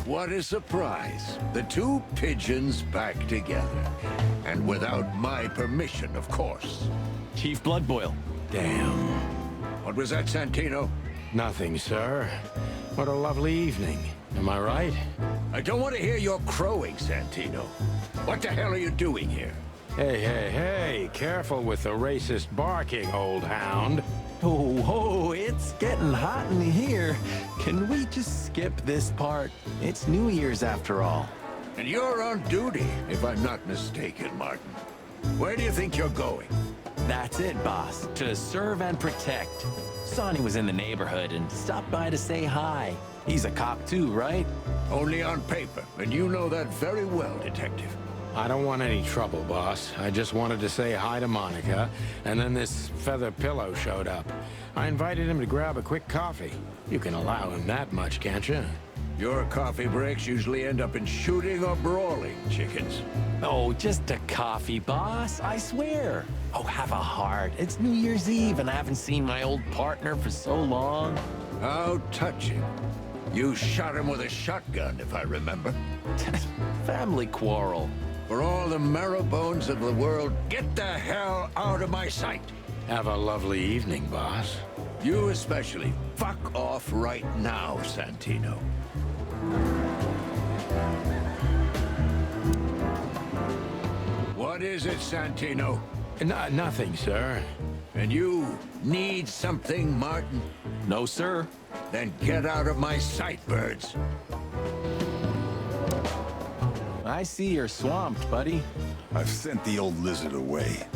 What a surprise. The two pigeons back together. And without my permission, of course. Chief Bloodboil. Damn. What was that, Santino? Nothing, sir. What a lovely evening. Am I right? I don't want to hear your crowing, Santino. What the hell are you doing here? Hey, careful with the racist barking, old hound. Oh, it's getting hot in here. Can we just skip this part? It's New Year's after all. And you're on duty, if I'm not mistaken, Martin. Where do you think you're going? That's it, boss. To serve and protect. Sonny was in the neighborhood and stopped by to say hi. He's a cop too, right? Only on paper, and you know that very well, Detective. I don't want any trouble, boss. I just wanted to say hi to Monica, and then this feather pillow showed up. I invited him to grab a quick coffee. You can allow him that much, can't you? Your coffee breaks usually end up in shooting or brawling chickens. Oh, just a coffee, boss, I swear. Oh, have a heart. It's New Year's Eve and I haven't seen my old partner for so long. How touching. You shot him with a shotgun, if I remember. Family quarrel. For all the marrow bones of the world, get the hell out of my sight. Have a lovely evening, boss. You especially. Fuck off right now, Santino. What is it, Santino? Nothing, sir. And you need something, Martin? No, sir. Then get out of my sight, birds. I see you're swamped, buddy. I've sent the old lizard away.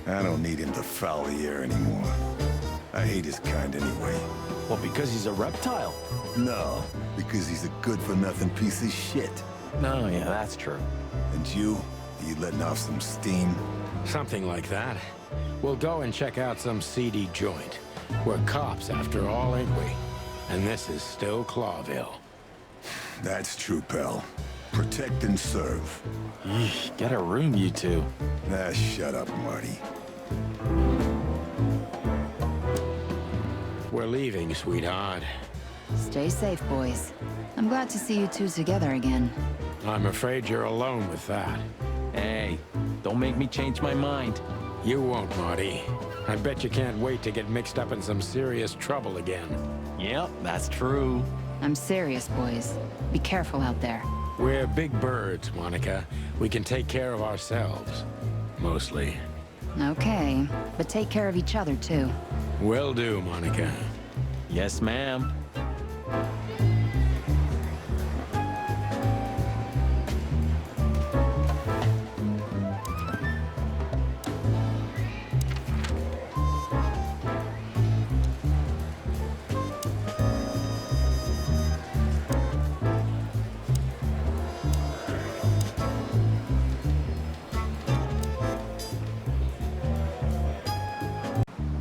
I don't need him to foul the air anymore. I hate his kind anyway. Well, because he's a reptile. No, because he's a good-for-nothing piece of shit. No, yeah, that's true. And you letting off some steam? Something like that. We'll go and check out some seedy joint. We're cops, after all, ain't we? And this is still Clawville. That's true, pal. Protect and serve. Eesh, get a room, you two. Ah, shut up, Marty. We're leaving, sweetheart. Stay safe, boys. I'm glad to see you two together again. I'm afraid you're alone with that. Hey, don't make me change my mind. You won't, Marty. I bet you can't wait to get mixed up in some serious trouble again. Yep, that's true. I'm serious, boys. Be careful out there. We're big birds, Monica. We can take care of ourselves. Mostly. Okay, but take care of each other, too. Will do, Monica. Yes, ma'am.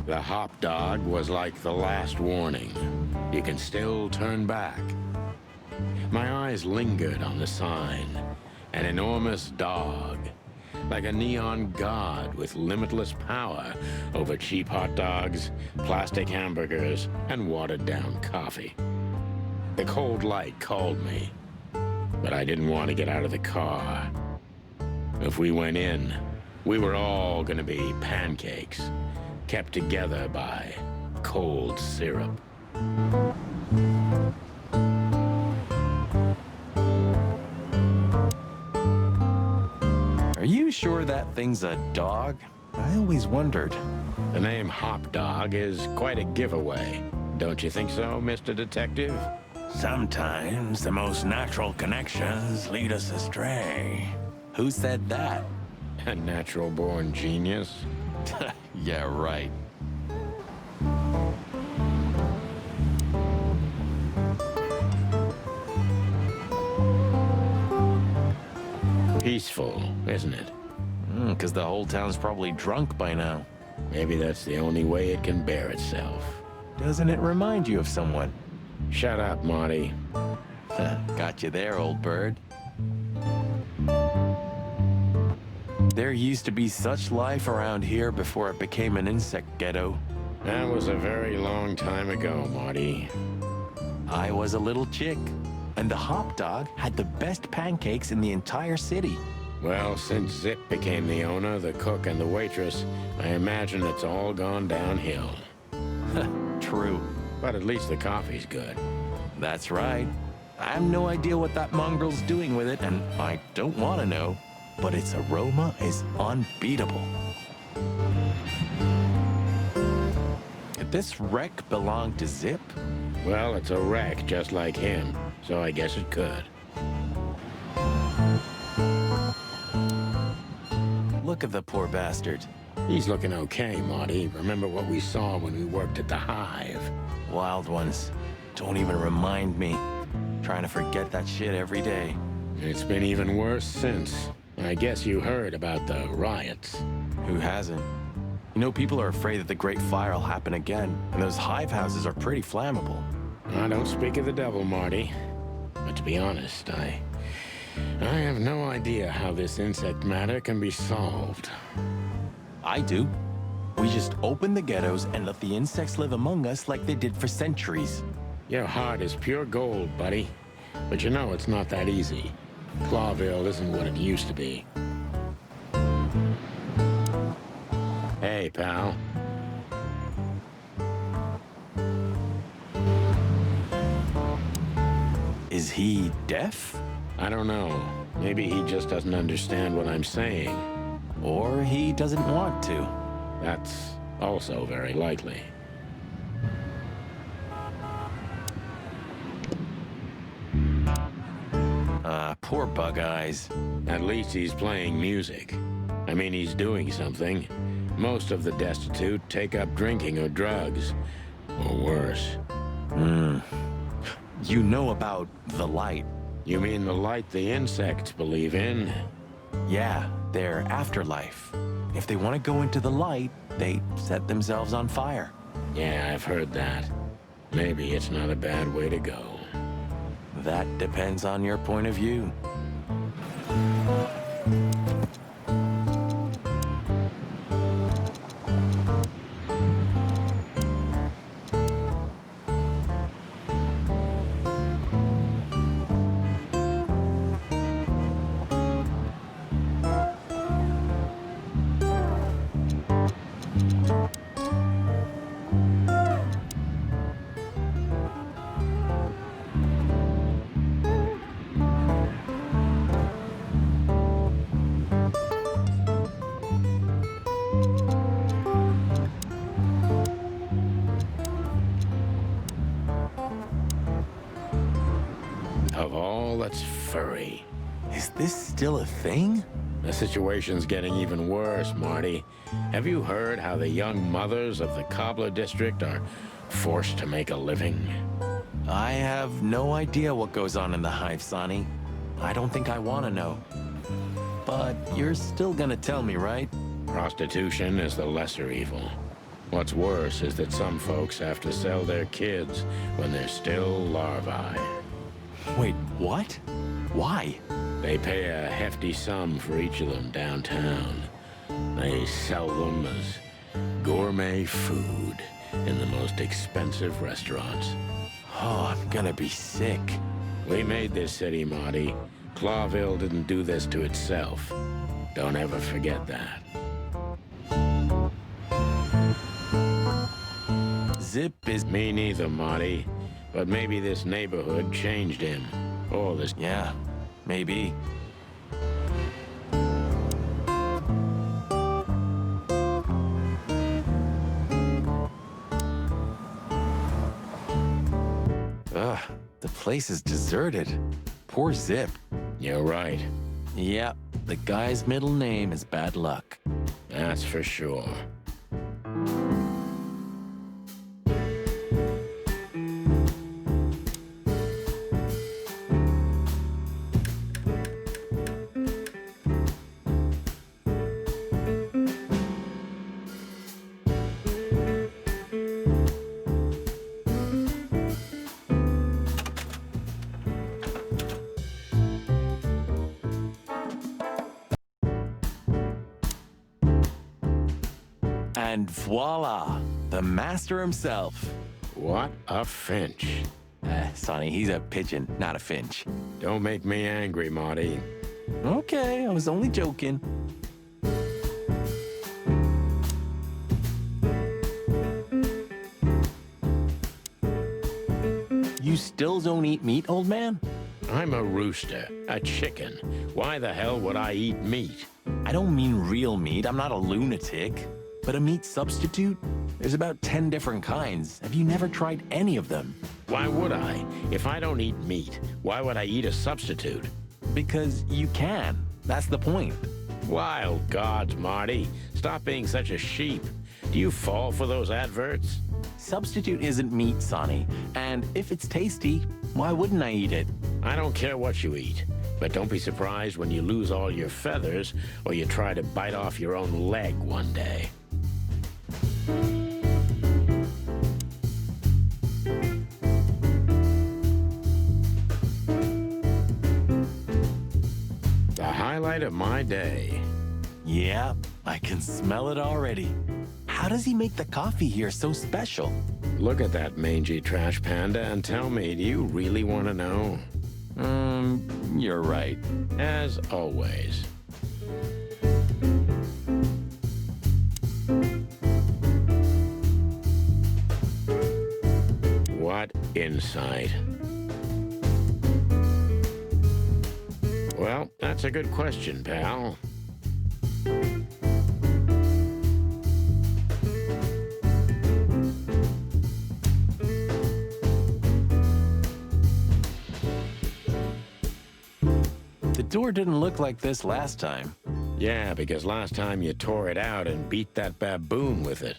The hop dog was like the last warning. You can still turn back. My eyes lingered on the sign. An enormous dog. Like a neon god with limitless power over cheap hot dogs, plastic hamburgers, and watered-down coffee. The cold light called me, but I didn't want to get out of the car. If we went in, we were all gonna be pancakes, kept together by cold syrup. Are you sure that thing's a dog? I always wondered. The name Hop Dog is quite a giveaway. Don't you think so, Mr. Detective? Sometimes the most natural connections lead us astray. Who said that? A natural-born genius. Yeah, right. Peaceful, isn't it? Because the whole town's probably drunk by now. Maybe that's the only way it can bear itself. Doesn't it remind you of someone? Shut up, Marty. Got you there, old bird. There used to be such life around here before it became an insect ghetto. That was a very long time ago, Marty. I was a little chick, and the hop dog had the best pancakes in the entire city. Well, since Zip became the owner, the cook, and the waitress, I imagine it's all gone downhill. True. But at least the coffee's good. That's right. I have no idea what that mongrel's doing with it, and I don't want to know. But its aroma is unbeatable. Did this wreck belong to Zip? Well, it's a wreck just like him, so I guess it could. Look at the poor bastard. He's looking okay, Marty. Remember what we saw when we worked at the Hive? Wild ones. Don't even remind me. Trying to forget that shit every day. It's been even worse since. I guess you heard about the riots. Who hasn't? You know, people are afraid that the Great Fire will happen again, and those hive houses are pretty flammable. I don't speak of the devil, Marty. to be honest, I have no idea how this insect matter can be solved. I do. We just open the ghettos and let the insects live among us like they did for centuries. Your heart is pure gold, buddy. But you know it's not that easy. Clawville isn't what it used to be. Hey, pal. Is he deaf? I don't know. Maybe he just doesn't understand what I'm saying. Or he doesn't want to. That's also very likely. Poor Bug Eyes. At least he's playing music. I mean, he's doing something. Most of the destitute take up drinking or drugs. Or worse. You know about the light. You mean the light the insects believe in? Yeah, their afterlife. If they want to go into the light, they set themselves on fire. Yeah, I've heard that. Maybe it's not a bad way to go. That depends on your point of view. Of all that's furry. Is this still a thing? The situation's getting even worse, Marty. Have you heard how the young mothers of the Cobbler District are forced to make a living? I have no idea what goes on in the hive, Sonny. I don't think I want to know. But you're still gonna tell me, right? Prostitution is the lesser evil. What's worse is that some folks have to sell their kids when they're still larvae. Wait, what? Why? They pay a hefty sum for each of them downtown. They sell them as gourmet food in the most expensive restaurants. Oh, I'm gonna be sick. We made this city, Marty. Clawville didn't do this to itself. Don't ever forget that. Zip is... Me neither, Marty. But maybe this neighborhood changed him. Or this... Yeah, maybe. Ugh, the place is deserted. Poor Zip. You're right. Yeah, the guy's middle name is Bad Luck. That's for sure. And voila, the master himself. What a finch. Sonny, he's a pigeon, not a finch. Don't make me angry, Marty. Okay, I was only joking. You still don't eat meat, old man? I'm a rooster, a chicken. Why the hell would I eat meat? I don't mean real meat. I'm not a lunatic. But a meat substitute? There's about 10 different kinds. Have you never tried any of them? Why would I? If I don't eat meat, why would I eat a substitute? Because you can. That's the point. Wild gods, Marty. Stop being such a sheep. Do you fall for those adverts? Substitute isn't meat, Sonny. And if it's tasty, why wouldn't I eat it? I don't care what you eat. But don't be surprised when you lose all your feathers or you try to bite off your own leg one day. my day. Yeah, I can smell it already. How does he make the coffee here so special? Look at that mangy trash panda and tell me, do you really want to know? You're right. As always. What insight. Well, that's a good question, pal. The door didn't look like this last time. Yeah, because last time you tore it out and beat that baboon with it.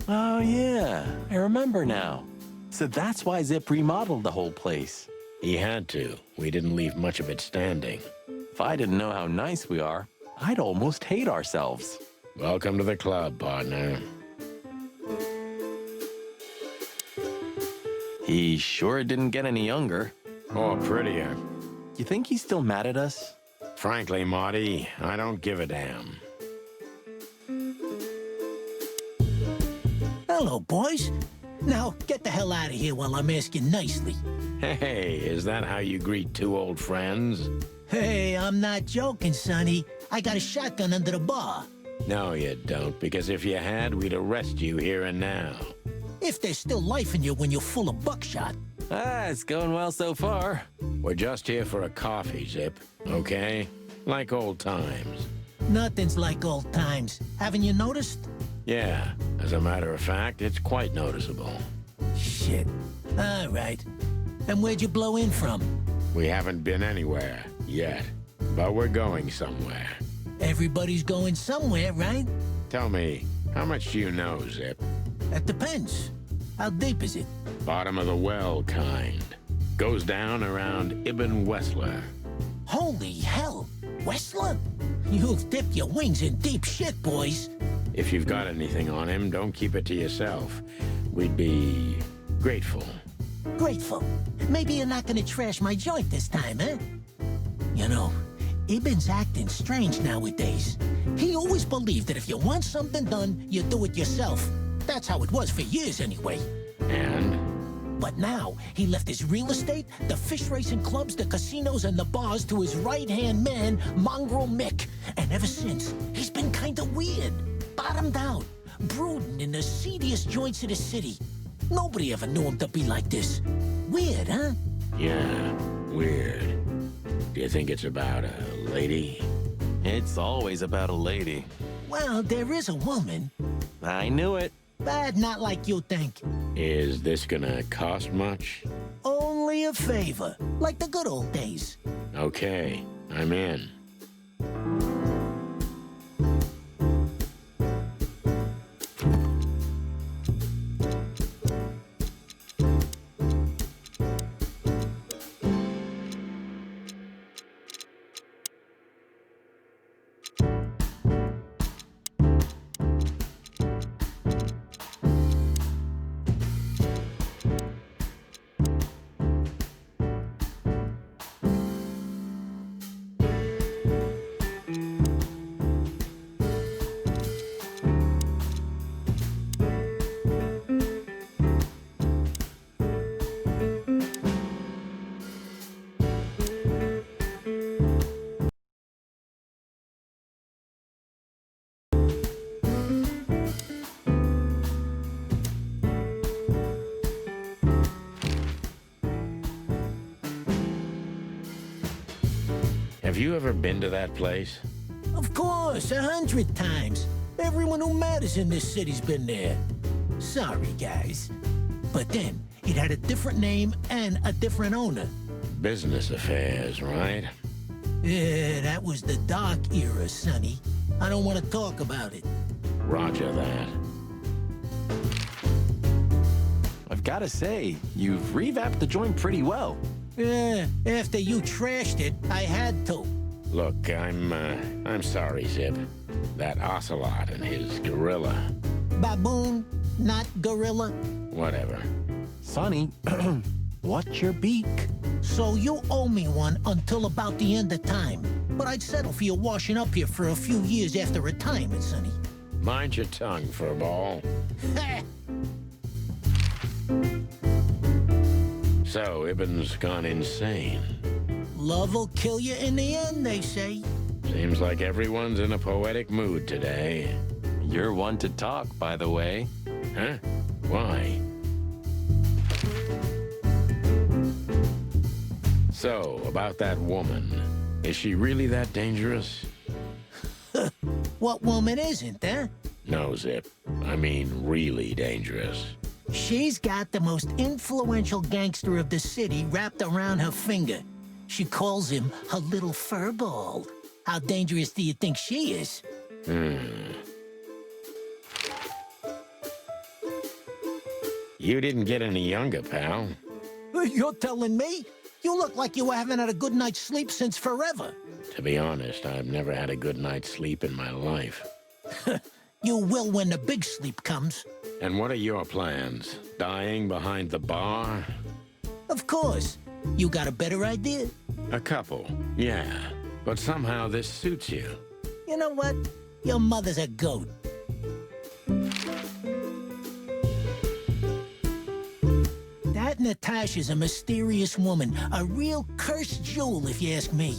Oh, yeah. I remember now. So that's why Zip remodeled the whole place. He had to. We didn't leave much of it standing. If I didn't know how nice we are, I'd almost hate ourselves. Welcome to the club, partner. He sure didn't get any younger. Or prettier. You think he's still mad at us? Frankly, Marty, I don't give a damn. Hello, boys. Now, get the hell out of here while I'm asking nicely. Hey, is that how you greet two old friends? Hey, I'm not joking, Sonny. I got a shotgun under the bar. No, you don't, because if you had, we'd arrest you here and now. If there's still life in you when you're full of buckshot. It's going well so far. We're just here for a coffee, Zip, okay? Like old times. Nothing's like old times. Haven't you noticed? Yeah, as a matter of fact, it's quite noticeable. Shit. All right. And where'd you blow in from? We haven't been anywhere yet, but we're going somewhere. Everybody's going somewhere, right? Tell me, how much do you know, Zip? That depends. How deep is it? Bottom of the well kind. Goes down around Ibn Wessler. Holy hell! Wessler? You've dipped your wings in deep shit, boys. If you've got anything on him, don't keep it to yourself. We'd be grateful. Grateful? Maybe you're not gonna trash my joint this time, eh? You know, Ibn's acting strange nowadays. He always believed that if you want something done, you do it yourself. That's how it was for years, anyway. And? But now, he left his real estate, the fish racing clubs, the casinos, and the bars to his right-hand man, Mongrel Mick. And ever since, he's been kinda weird. Bottomed out, brooding in the seediest joints of the city. Nobody ever knew him to be like this. Weird, huh? Yeah, weird. Do you think it's about a lady? It's always about a lady. Well, there is a woman. I knew it. But not like you think. Is this gonna cost much? Only a favor, like the good old days. Okay, I'm in. Have you ever been to that place? Of course, 100 times. Everyone who matters in this city's been there. Sorry, guys. But then, it had a different name and a different owner. Business affairs, right? Yeah, that was the dark era, Sonny. I don't want to talk about it. Roger that. I've got to say, you've revamped the joint pretty well. Yeah, after you trashed it, I had to. Look, I'm sorry, Zip. That ocelot and his gorilla. Baboon, not gorilla. Whatever. Sonny, what's your beak? So you owe me one until about the end of time. But I'd settle for you washing up here for a few years after retirement, Sonny. Mind your tongue, furball. So, Ibben's gone insane. Love will kill you in the end, they say. Seems like everyone's in a poetic mood today. You're one to talk, by the way. Huh? Why? So, about that woman. Is she really that dangerous? What woman isn't, huh? No, Zip. I mean really dangerous. She's got the most influential gangster of the city wrapped around her finger. She calls him her little furball. How dangerous do you think she is? You didn't get any younger, pal. You're telling me? You look like you haven't had a good night's sleep since forever. To be honest, I've never had a good night's sleep in my life. You will when the big sleep comes. And what are your plans? Dying behind the bar? Of course. You got a better idea? A couple, yeah. But somehow this suits you. You know what? Your mother's a goat. That Natasha's a mysterious woman, a real cursed jewel, if you ask me.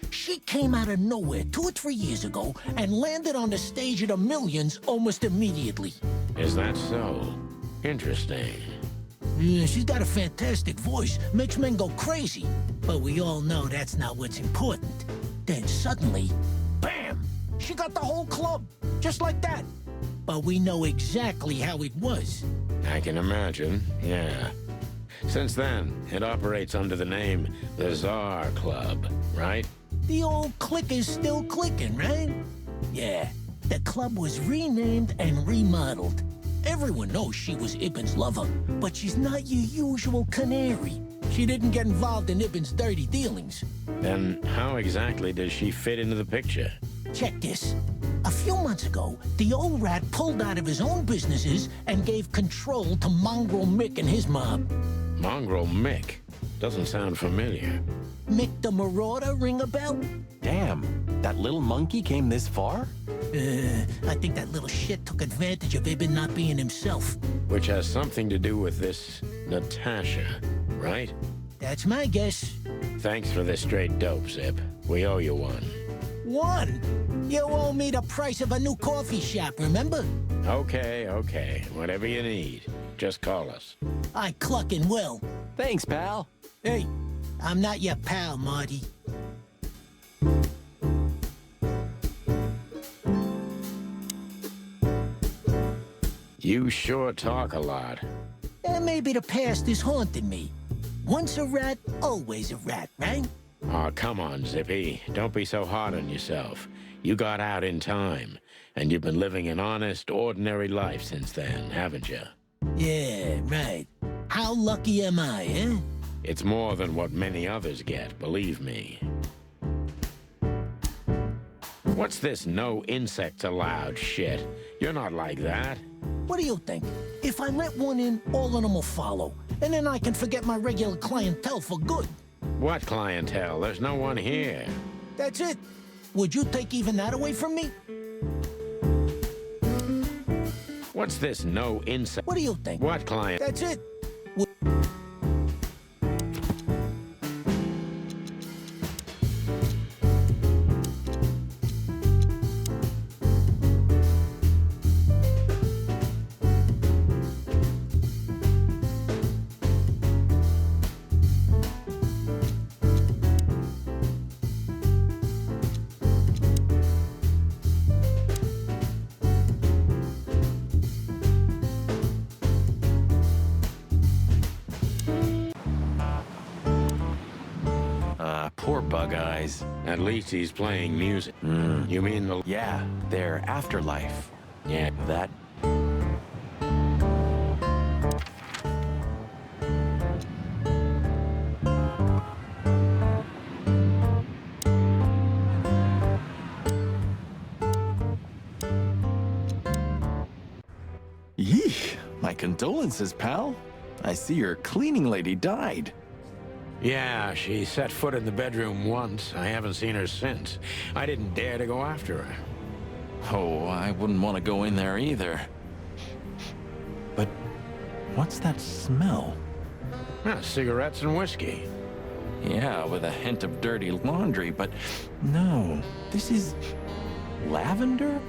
She came out of nowhere 2 or 3 years ago and landed on the stage of the Millions almost immediately. Is that so? Interesting. Yeah, she's got a fantastic voice, makes men go crazy. But we all know that's not what's important. Then suddenly, bam! She got the whole club, just like that. But we know exactly how it was. I can imagine, yeah. Since then, it operates under the name the Czar Club, right? The old click is still clicking, right? Yeah, the club was renamed and remodeled. Everyone knows she was Ibben's lover, but she's not your usual canary. She didn't get involved in Ibben's dirty dealings. Then how exactly does she fit into the picture? Check this. A few months ago, the old rat pulled out of his own businesses and gave control to Mongrel Mick and his mob. Mongrel Mick? Doesn't sound familiar. Mick the Marauder, ring a bell? Damn, that little monkey came this far? I think that little shit took advantage of Ibben not being himself. Which has something to do with this Natasha, right? That's my guess. Thanks for the straight dope, Zip. We owe you one. One? You owe me the price of a new coffee shop, remember? Okay. Whatever you need. Just call us. I cluckin' will. Thanks, pal. Hey, I'm not your pal, Marty. You sure talk a lot. And maybe the past is haunting me. Once a rat, always a rat, right? Aw, come on, Zippy. Don't be so hard on yourself. You got out in time, and you've been living an honest, ordinary life since then, haven't you? Yeah, right. How lucky am I, eh? It's more than what many others get, believe me. What's this no insects allowed shit? You're not like that. What do you think? If I let one in, all of them will follow. And then I can forget my regular clientele for good. What clientele? There's no one here. That's it. Would you take even that away from me? What's this no insect? What do you think? What client? That's it. Poor Bug Eyes. At least he's playing music. You mean the... Yeah, their afterlife. Yeah. That... Yeesh, my condolences, pal. I see your cleaning lady died. Yeah, she set foot in the bedroom once. I haven't seen her since. I didn't dare to go after her. Oh, I wouldn't want to go in there either. But what's that smell? Cigarettes and whiskey. Yeah, with a hint of dirty laundry, but no, this is lavender?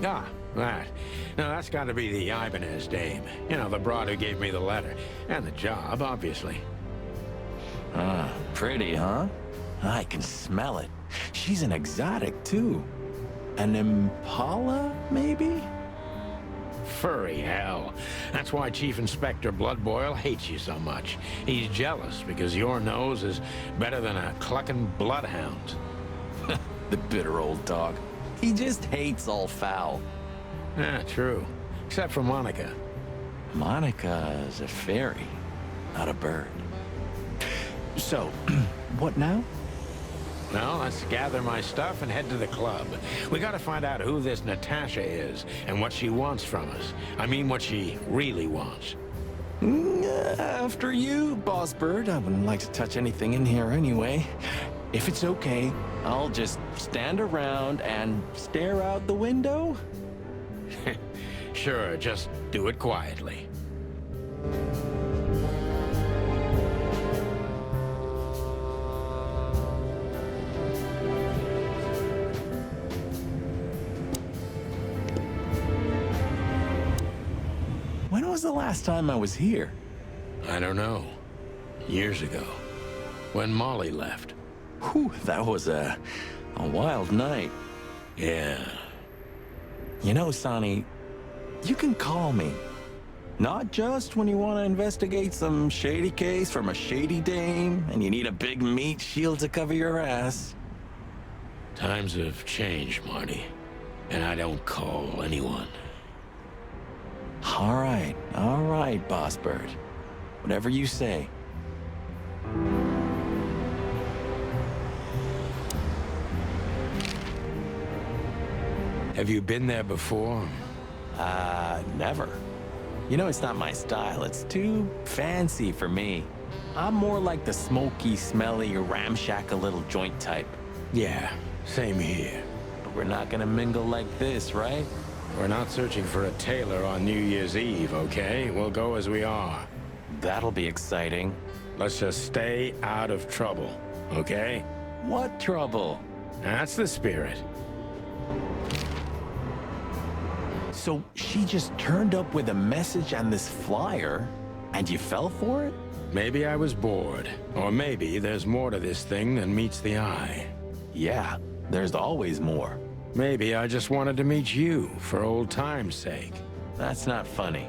Ah, that. Now, that's got to be the Ibanez dame. You know, the broad who gave me the letter. And the job, obviously. Ah, pretty, huh? I can smell it. She's an exotic, too. An impala, maybe? Furry hell. That's why Chief Inspector Bloodboil hates you so much. He's jealous because your nose is better than a clucking bloodhound. The bitter old dog. He just hates all foul. Yeah, true. Except for Monica. Monica is a fairy, not a bird. So, what now? Well, let's gather my stuff and head to the club. We gotta find out who this Natasha is and what she wants from us. I mean, what she really wants. After you, Boss Bird. I wouldn't like to touch anything in here anyway. If it's okay, I'll just stand around and stare out the window. Sure, just do it quietly. When was the last time I was here? I don't know. Years ago. When Molly left. Whew, that was a wild night. Yeah. You know, Sonny, you can call me. Not just when you want to investigate some shady case from a shady dame and you need a big meat shield to cover your ass. Times have changed, Marty. And I don't call anyone. All right, Boss Bird. Whatever you say. Have you been there before? Never. You know, it's not my style. It's too fancy for me. I'm more like the smoky, smelly, ramshackle little joint type. Yeah, same here. But we're not gonna mingle like this, right? We're not searching for a tailor on New Year's Eve, okay? We'll go as we are. That'll be exciting. Let's just stay out of trouble, okay? What trouble? That's the spirit. So she just turned up with a message and this flyer, and you fell for it? Maybe I was bored. Or maybe there's more to this thing than meets the eye. Yeah, there's always more. Maybe I just wanted to meet you for old time's sake. That's not funny.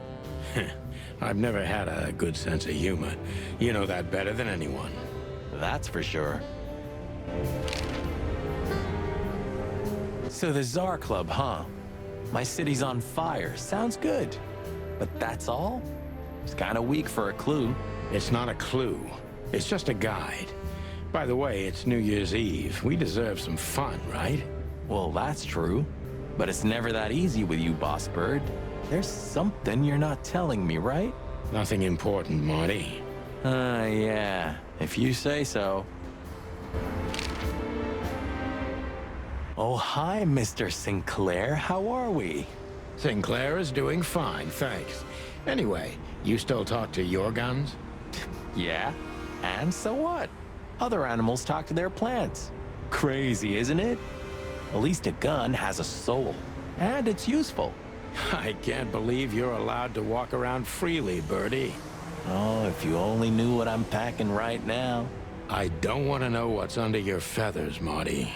I've never had a good sense of humor. You know that better than anyone. That's for sure. So the Tsar Club, huh? My city's on fire. Sounds good. But that's all? It's kind of weak for a clue. It's not a clue. It's just a guide. By the way, it's New Year's Eve. We deserve some fun, right? Well, that's true. But it's never that easy with you, Boss Bird. There's something you're not telling me, right? Nothing important, Marty. Yeah. If you say so. Oh, hi, Mr. Sinclair. How are we? Sinclair is doing fine, thanks. Anyway, you still talk to your guns? Yeah. And so what? Other animals talk to their plants. Crazy, isn't it? At least a gun has a soul. And it's useful. I can't believe you're allowed to walk around freely, Birdie. Oh, if you only knew what I'm packing right now. I don't want to know what's under your feathers, Marty.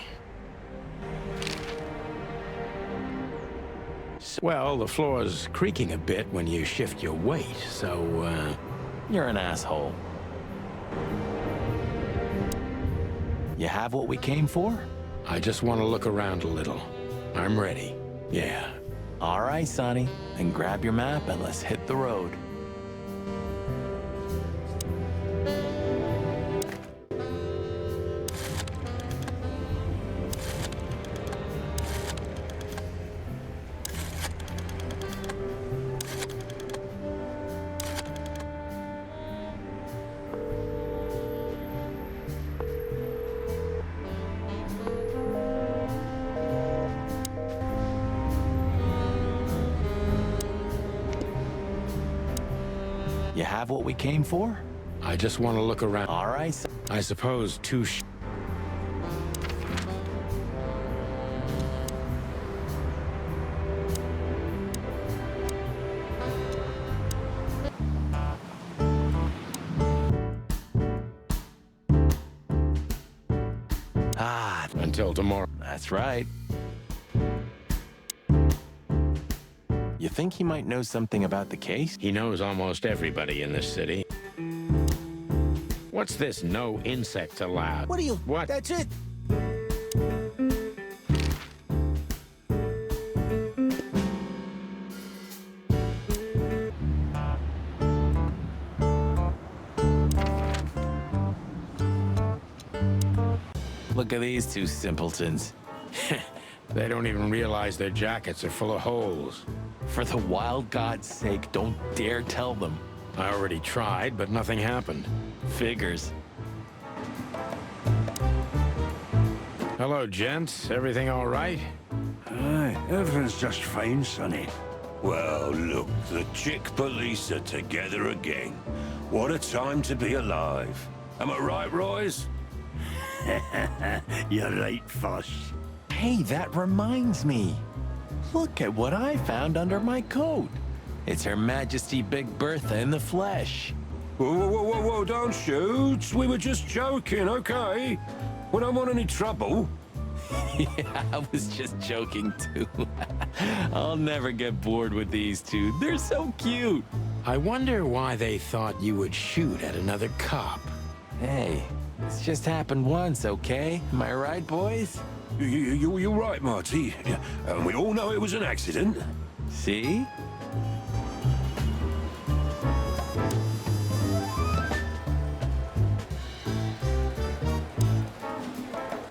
Well, the floor's creaking a bit when you shift your weight, so, You're an asshole. You have what we came for? I just want to look around a little. I'm ready. Yeah. All right, Sonny. Then grab your map and let's hit the road. You have what we came for? I just want to look around. All right. I suppose two until tomorrow. That's right. You think he might know something about the case? He knows almost everybody in this city. What's this no insects allowed? What are you? What? That's it? Look at these two simpletons. They don't even realize their jackets are full of holes. For the wild God's sake, don't dare tell them. I already tried, but nothing happened. Figures. Hello, gents. Everything all right? Aye, everything's just fine, Sonny. Well, look, the chick police are together again. What a time to be alive. Am I right, Royce? You're right, Fuss. Hey, that reminds me. Look at what I found under my coat. It's Her Majesty Big Bertha in the flesh. Whoa, whoa, whoa, whoa, whoa, don't shoot. We were just joking, okay? We don't want any trouble. Yeah, I was just joking too. I'll never get bored with these two. They're so cute. I wonder why they thought you would shoot at another cop. Hey, it's just happened once, okay? Am I right, boys? You're right, Marty. And we all know it was an accident. See?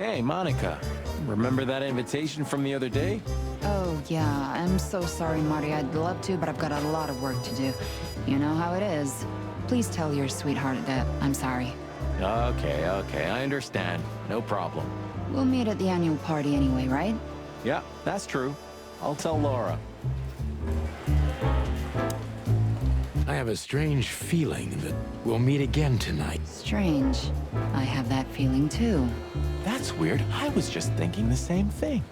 Hey, Monica. Remember that invitation from the other day? Oh, yeah. I'm so sorry, Marty. I'd love to, but I've got a lot of work to do. You know how it is. Please tell your sweetheart that I'm sorry. Okay, I understand. No problem. We'll meet at the annual party anyway, right? Yeah, that's true. I'll tell Laura. I have a strange feeling that we'll meet again tonight. Strange. I have that feeling too. That's weird. I was just thinking the same thing.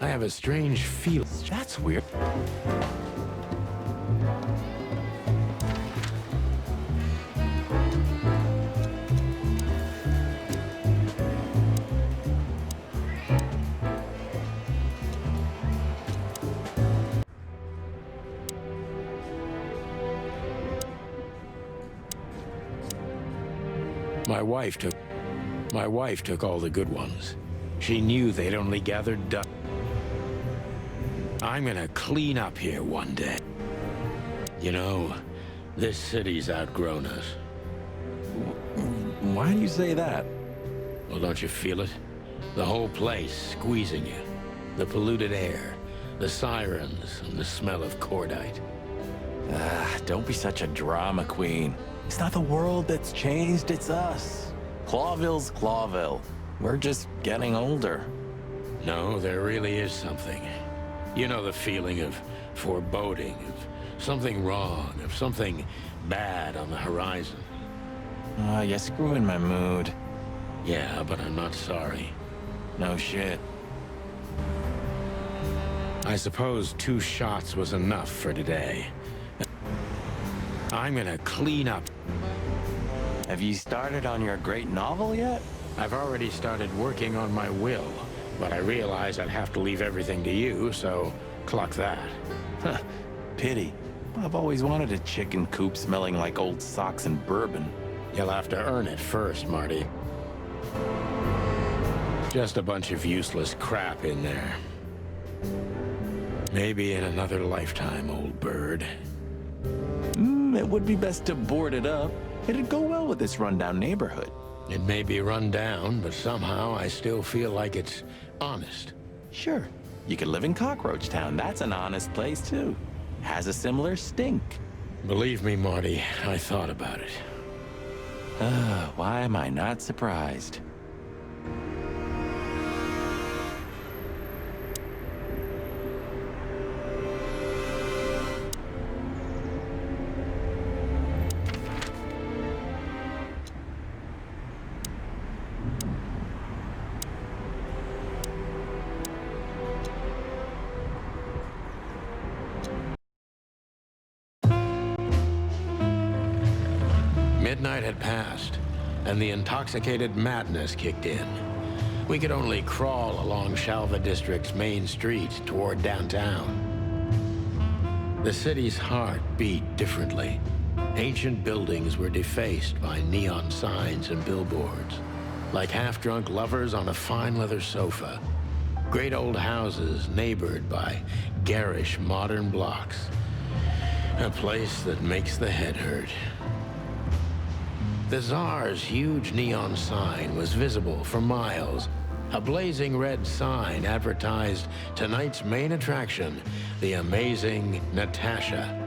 I have a strange feeling. That's weird. My wife took all the good ones. She knew they'd only gathered dust. I'm gonna clean up here one day. You know, this city's outgrown us. Why do you say that? Well, don't you feel it? The whole place squeezing you. The polluted air, the sirens, and the smell of cordite. Don't be such a drama queen. It's not the world that's changed, it's us. Clawville's Clawville. We're just getting older. No, there really is something. You know the feeling of foreboding, of something wrong, of something bad on the horizon. You're screwing my mood. Yeah, but I'm not sorry. No shit. I suppose 2 shots was enough for today. I'm gonna clean up. Have you started on your great novel yet? I've already started working on my will, but I realize I'd have to leave everything to you, so cluck that. Huh, pity. I've always wanted a chicken coop smelling like old socks and bourbon. You'll have to earn it first, Marty. Just a bunch of useless crap in there. Maybe in another lifetime, old bird. It would be best to board it up. It'd go well with this rundown neighborhood. It may be run down, but somehow I still feel like it's honest. Sure. You could live in Cockroach Town. That's an honest place, too. Has a similar stink. Believe me, Marty, I thought about it. Why am I not surprised? midnight had passed, and the intoxicated madness kicked in. We could only crawl along Shalva District's main street toward downtown. The city's heart beat differently. Ancient buildings were defaced by neon signs and billboards, like half-drunk lovers on a fine leather sofa. Great old houses neighbored by garish modern blocks. A place that makes the head hurt. The Tsar's huge neon sign was visible for miles. A blazing red sign advertised tonight's main attraction, the amazing Natasha.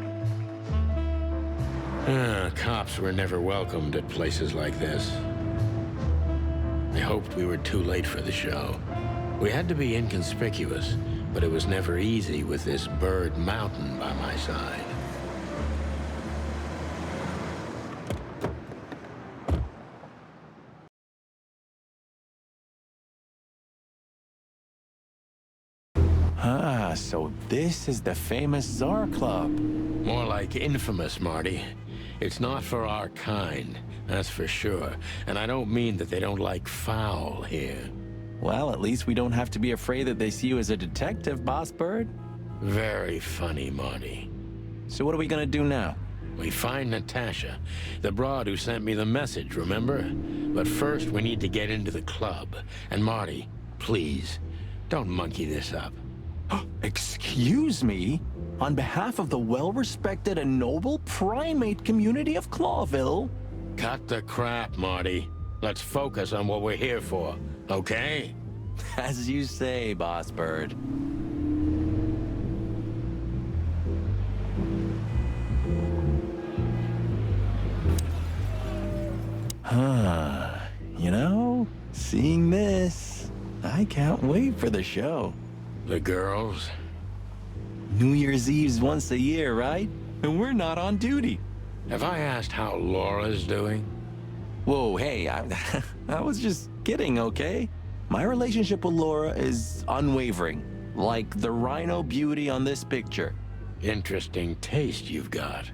Cops were never welcomed at places like this. I hoped we were too late for the show. We had to be inconspicuous, but it was never easy with this bird mountain by my side. Ah, so this is the famous Tsar Club. More like infamous, Marty. It's not for our kind, that's for sure. And I don't mean that they don't like foul here. Well, at least we don't have to be afraid that they see you as a detective, Boss Bird. Very funny, Marty. So what are we gonna do now? We find Natasha, the broad who sent me the message, remember? But first, we need to get into the club. And Marty, please, don't monkey this up. Excuse me? On behalf of the well-respected and noble primate community of Clawville? Cut the crap, Marty. Let's focus on what we're here for, okay? As you say, Boss Bird. You know, seeing this, I can't wait for the show. The girls? New Year's Eve's once a year, right? And we're not on duty. Have I asked how Laura's doing? Whoa, hey, I was just kidding, okay? My relationship with Laura is unwavering, like the rhino beauty on this picture. Interesting taste you've got.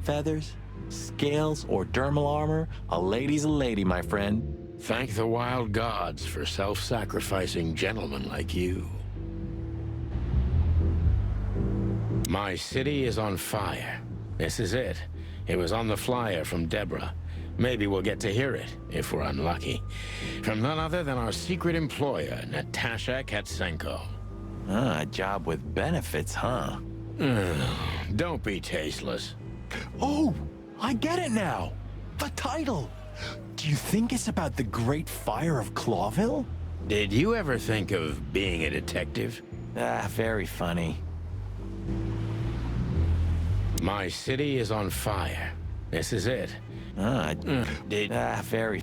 Feathers, scales, or dermal armor, a lady's a lady, my friend. Thank the wild gods for self-sacrificing gentlemen like you. My city is on fire. This is it. It was on the flyer from Deborah. Maybe we'll get to hear it, if we're unlucky. From none other than our secret employer, Natasha Katsenko. Ah, a job with benefits, huh? Don't be tasteless. Oh, I get it now. The title. Do you think it's about the Great Fire of Clawville? Did you ever think of being a detective? Ah, very funny. My city is on fire. This is it. Very.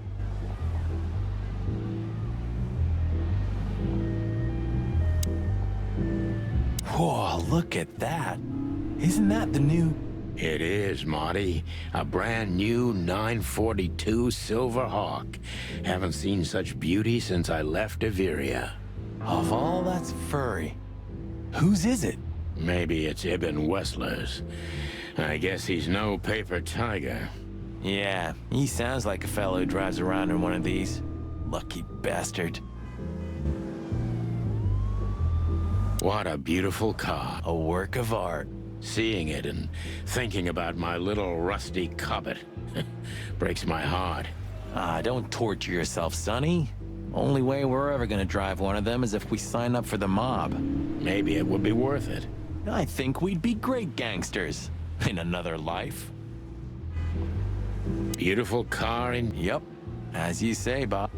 Whoa, look at that. Isn't that the new... It is, Marty. A brand new 942 Silver Hawk. Haven't seen such beauty since I left Averia. Of all that's furry, whose is it? Maybe it's Ibn Wessler's. I guess he's no paper tiger. Yeah, he sounds like a fellow who drives around in one of these. Lucky bastard. What a beautiful car. A work of art. Seeing it and thinking about my little rusty Cobbett breaks my heart. Ah, don't torture yourself, Sonny. Only way we're ever gonna drive one of them is if we sign up for the mob. Maybe it would be worth it. I think we'd be great gangsters in another life. Beautiful car in... Yep, as you say, Bob.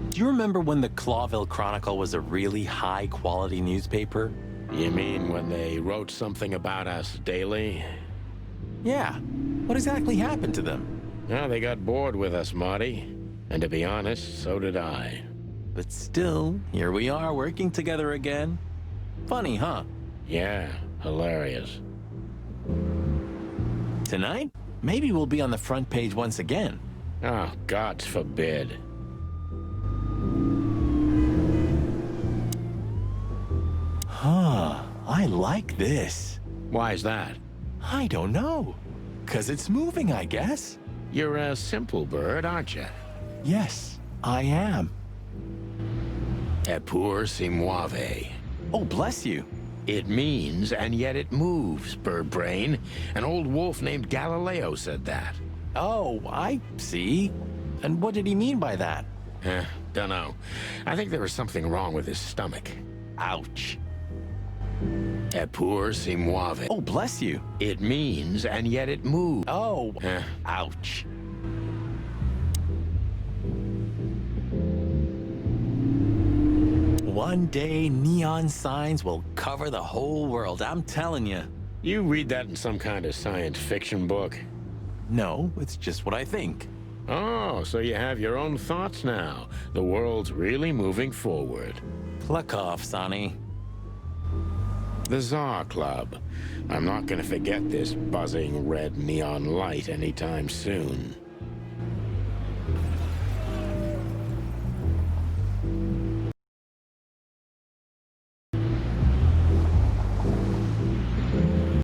Do you remember when the Clawville Chronicle was a really high-quality newspaper? You mean when they wrote something about us daily? Yeah. What exactly happened to them? Well, they got bored with us, Marty. And to be honest, so did I. But still, here we are working together again. Funny, huh? Yeah, hilarious. Tonight, maybe we'll be on the front page once again. Oh, God forbid. Huh, I like this. Why's that? I don't know. 'Cause it's moving, I guess. You're a simple bird, aren't you? Yes, I am. Ep1 c'est muove. Oh, bless you. It means, and yet it moves, bird brain. An old wolf named Galileo said that. Oh, I see. And what did he mean by that? Dunno. I think there was something wrong with his stomach. Ouch. Ep1 c'est muove. Oh, bless you. It means, and yet it moves. Oh, ouch. One day, neon signs will cover the whole world, I'm telling you. You read that in some kind of science fiction book? No, it's just what I think. Oh, so you have your own thoughts now. The world's really moving forward. Pluck off, Sonny. The Tsar Club. I'm not gonna forget this buzzing red neon light anytime soon.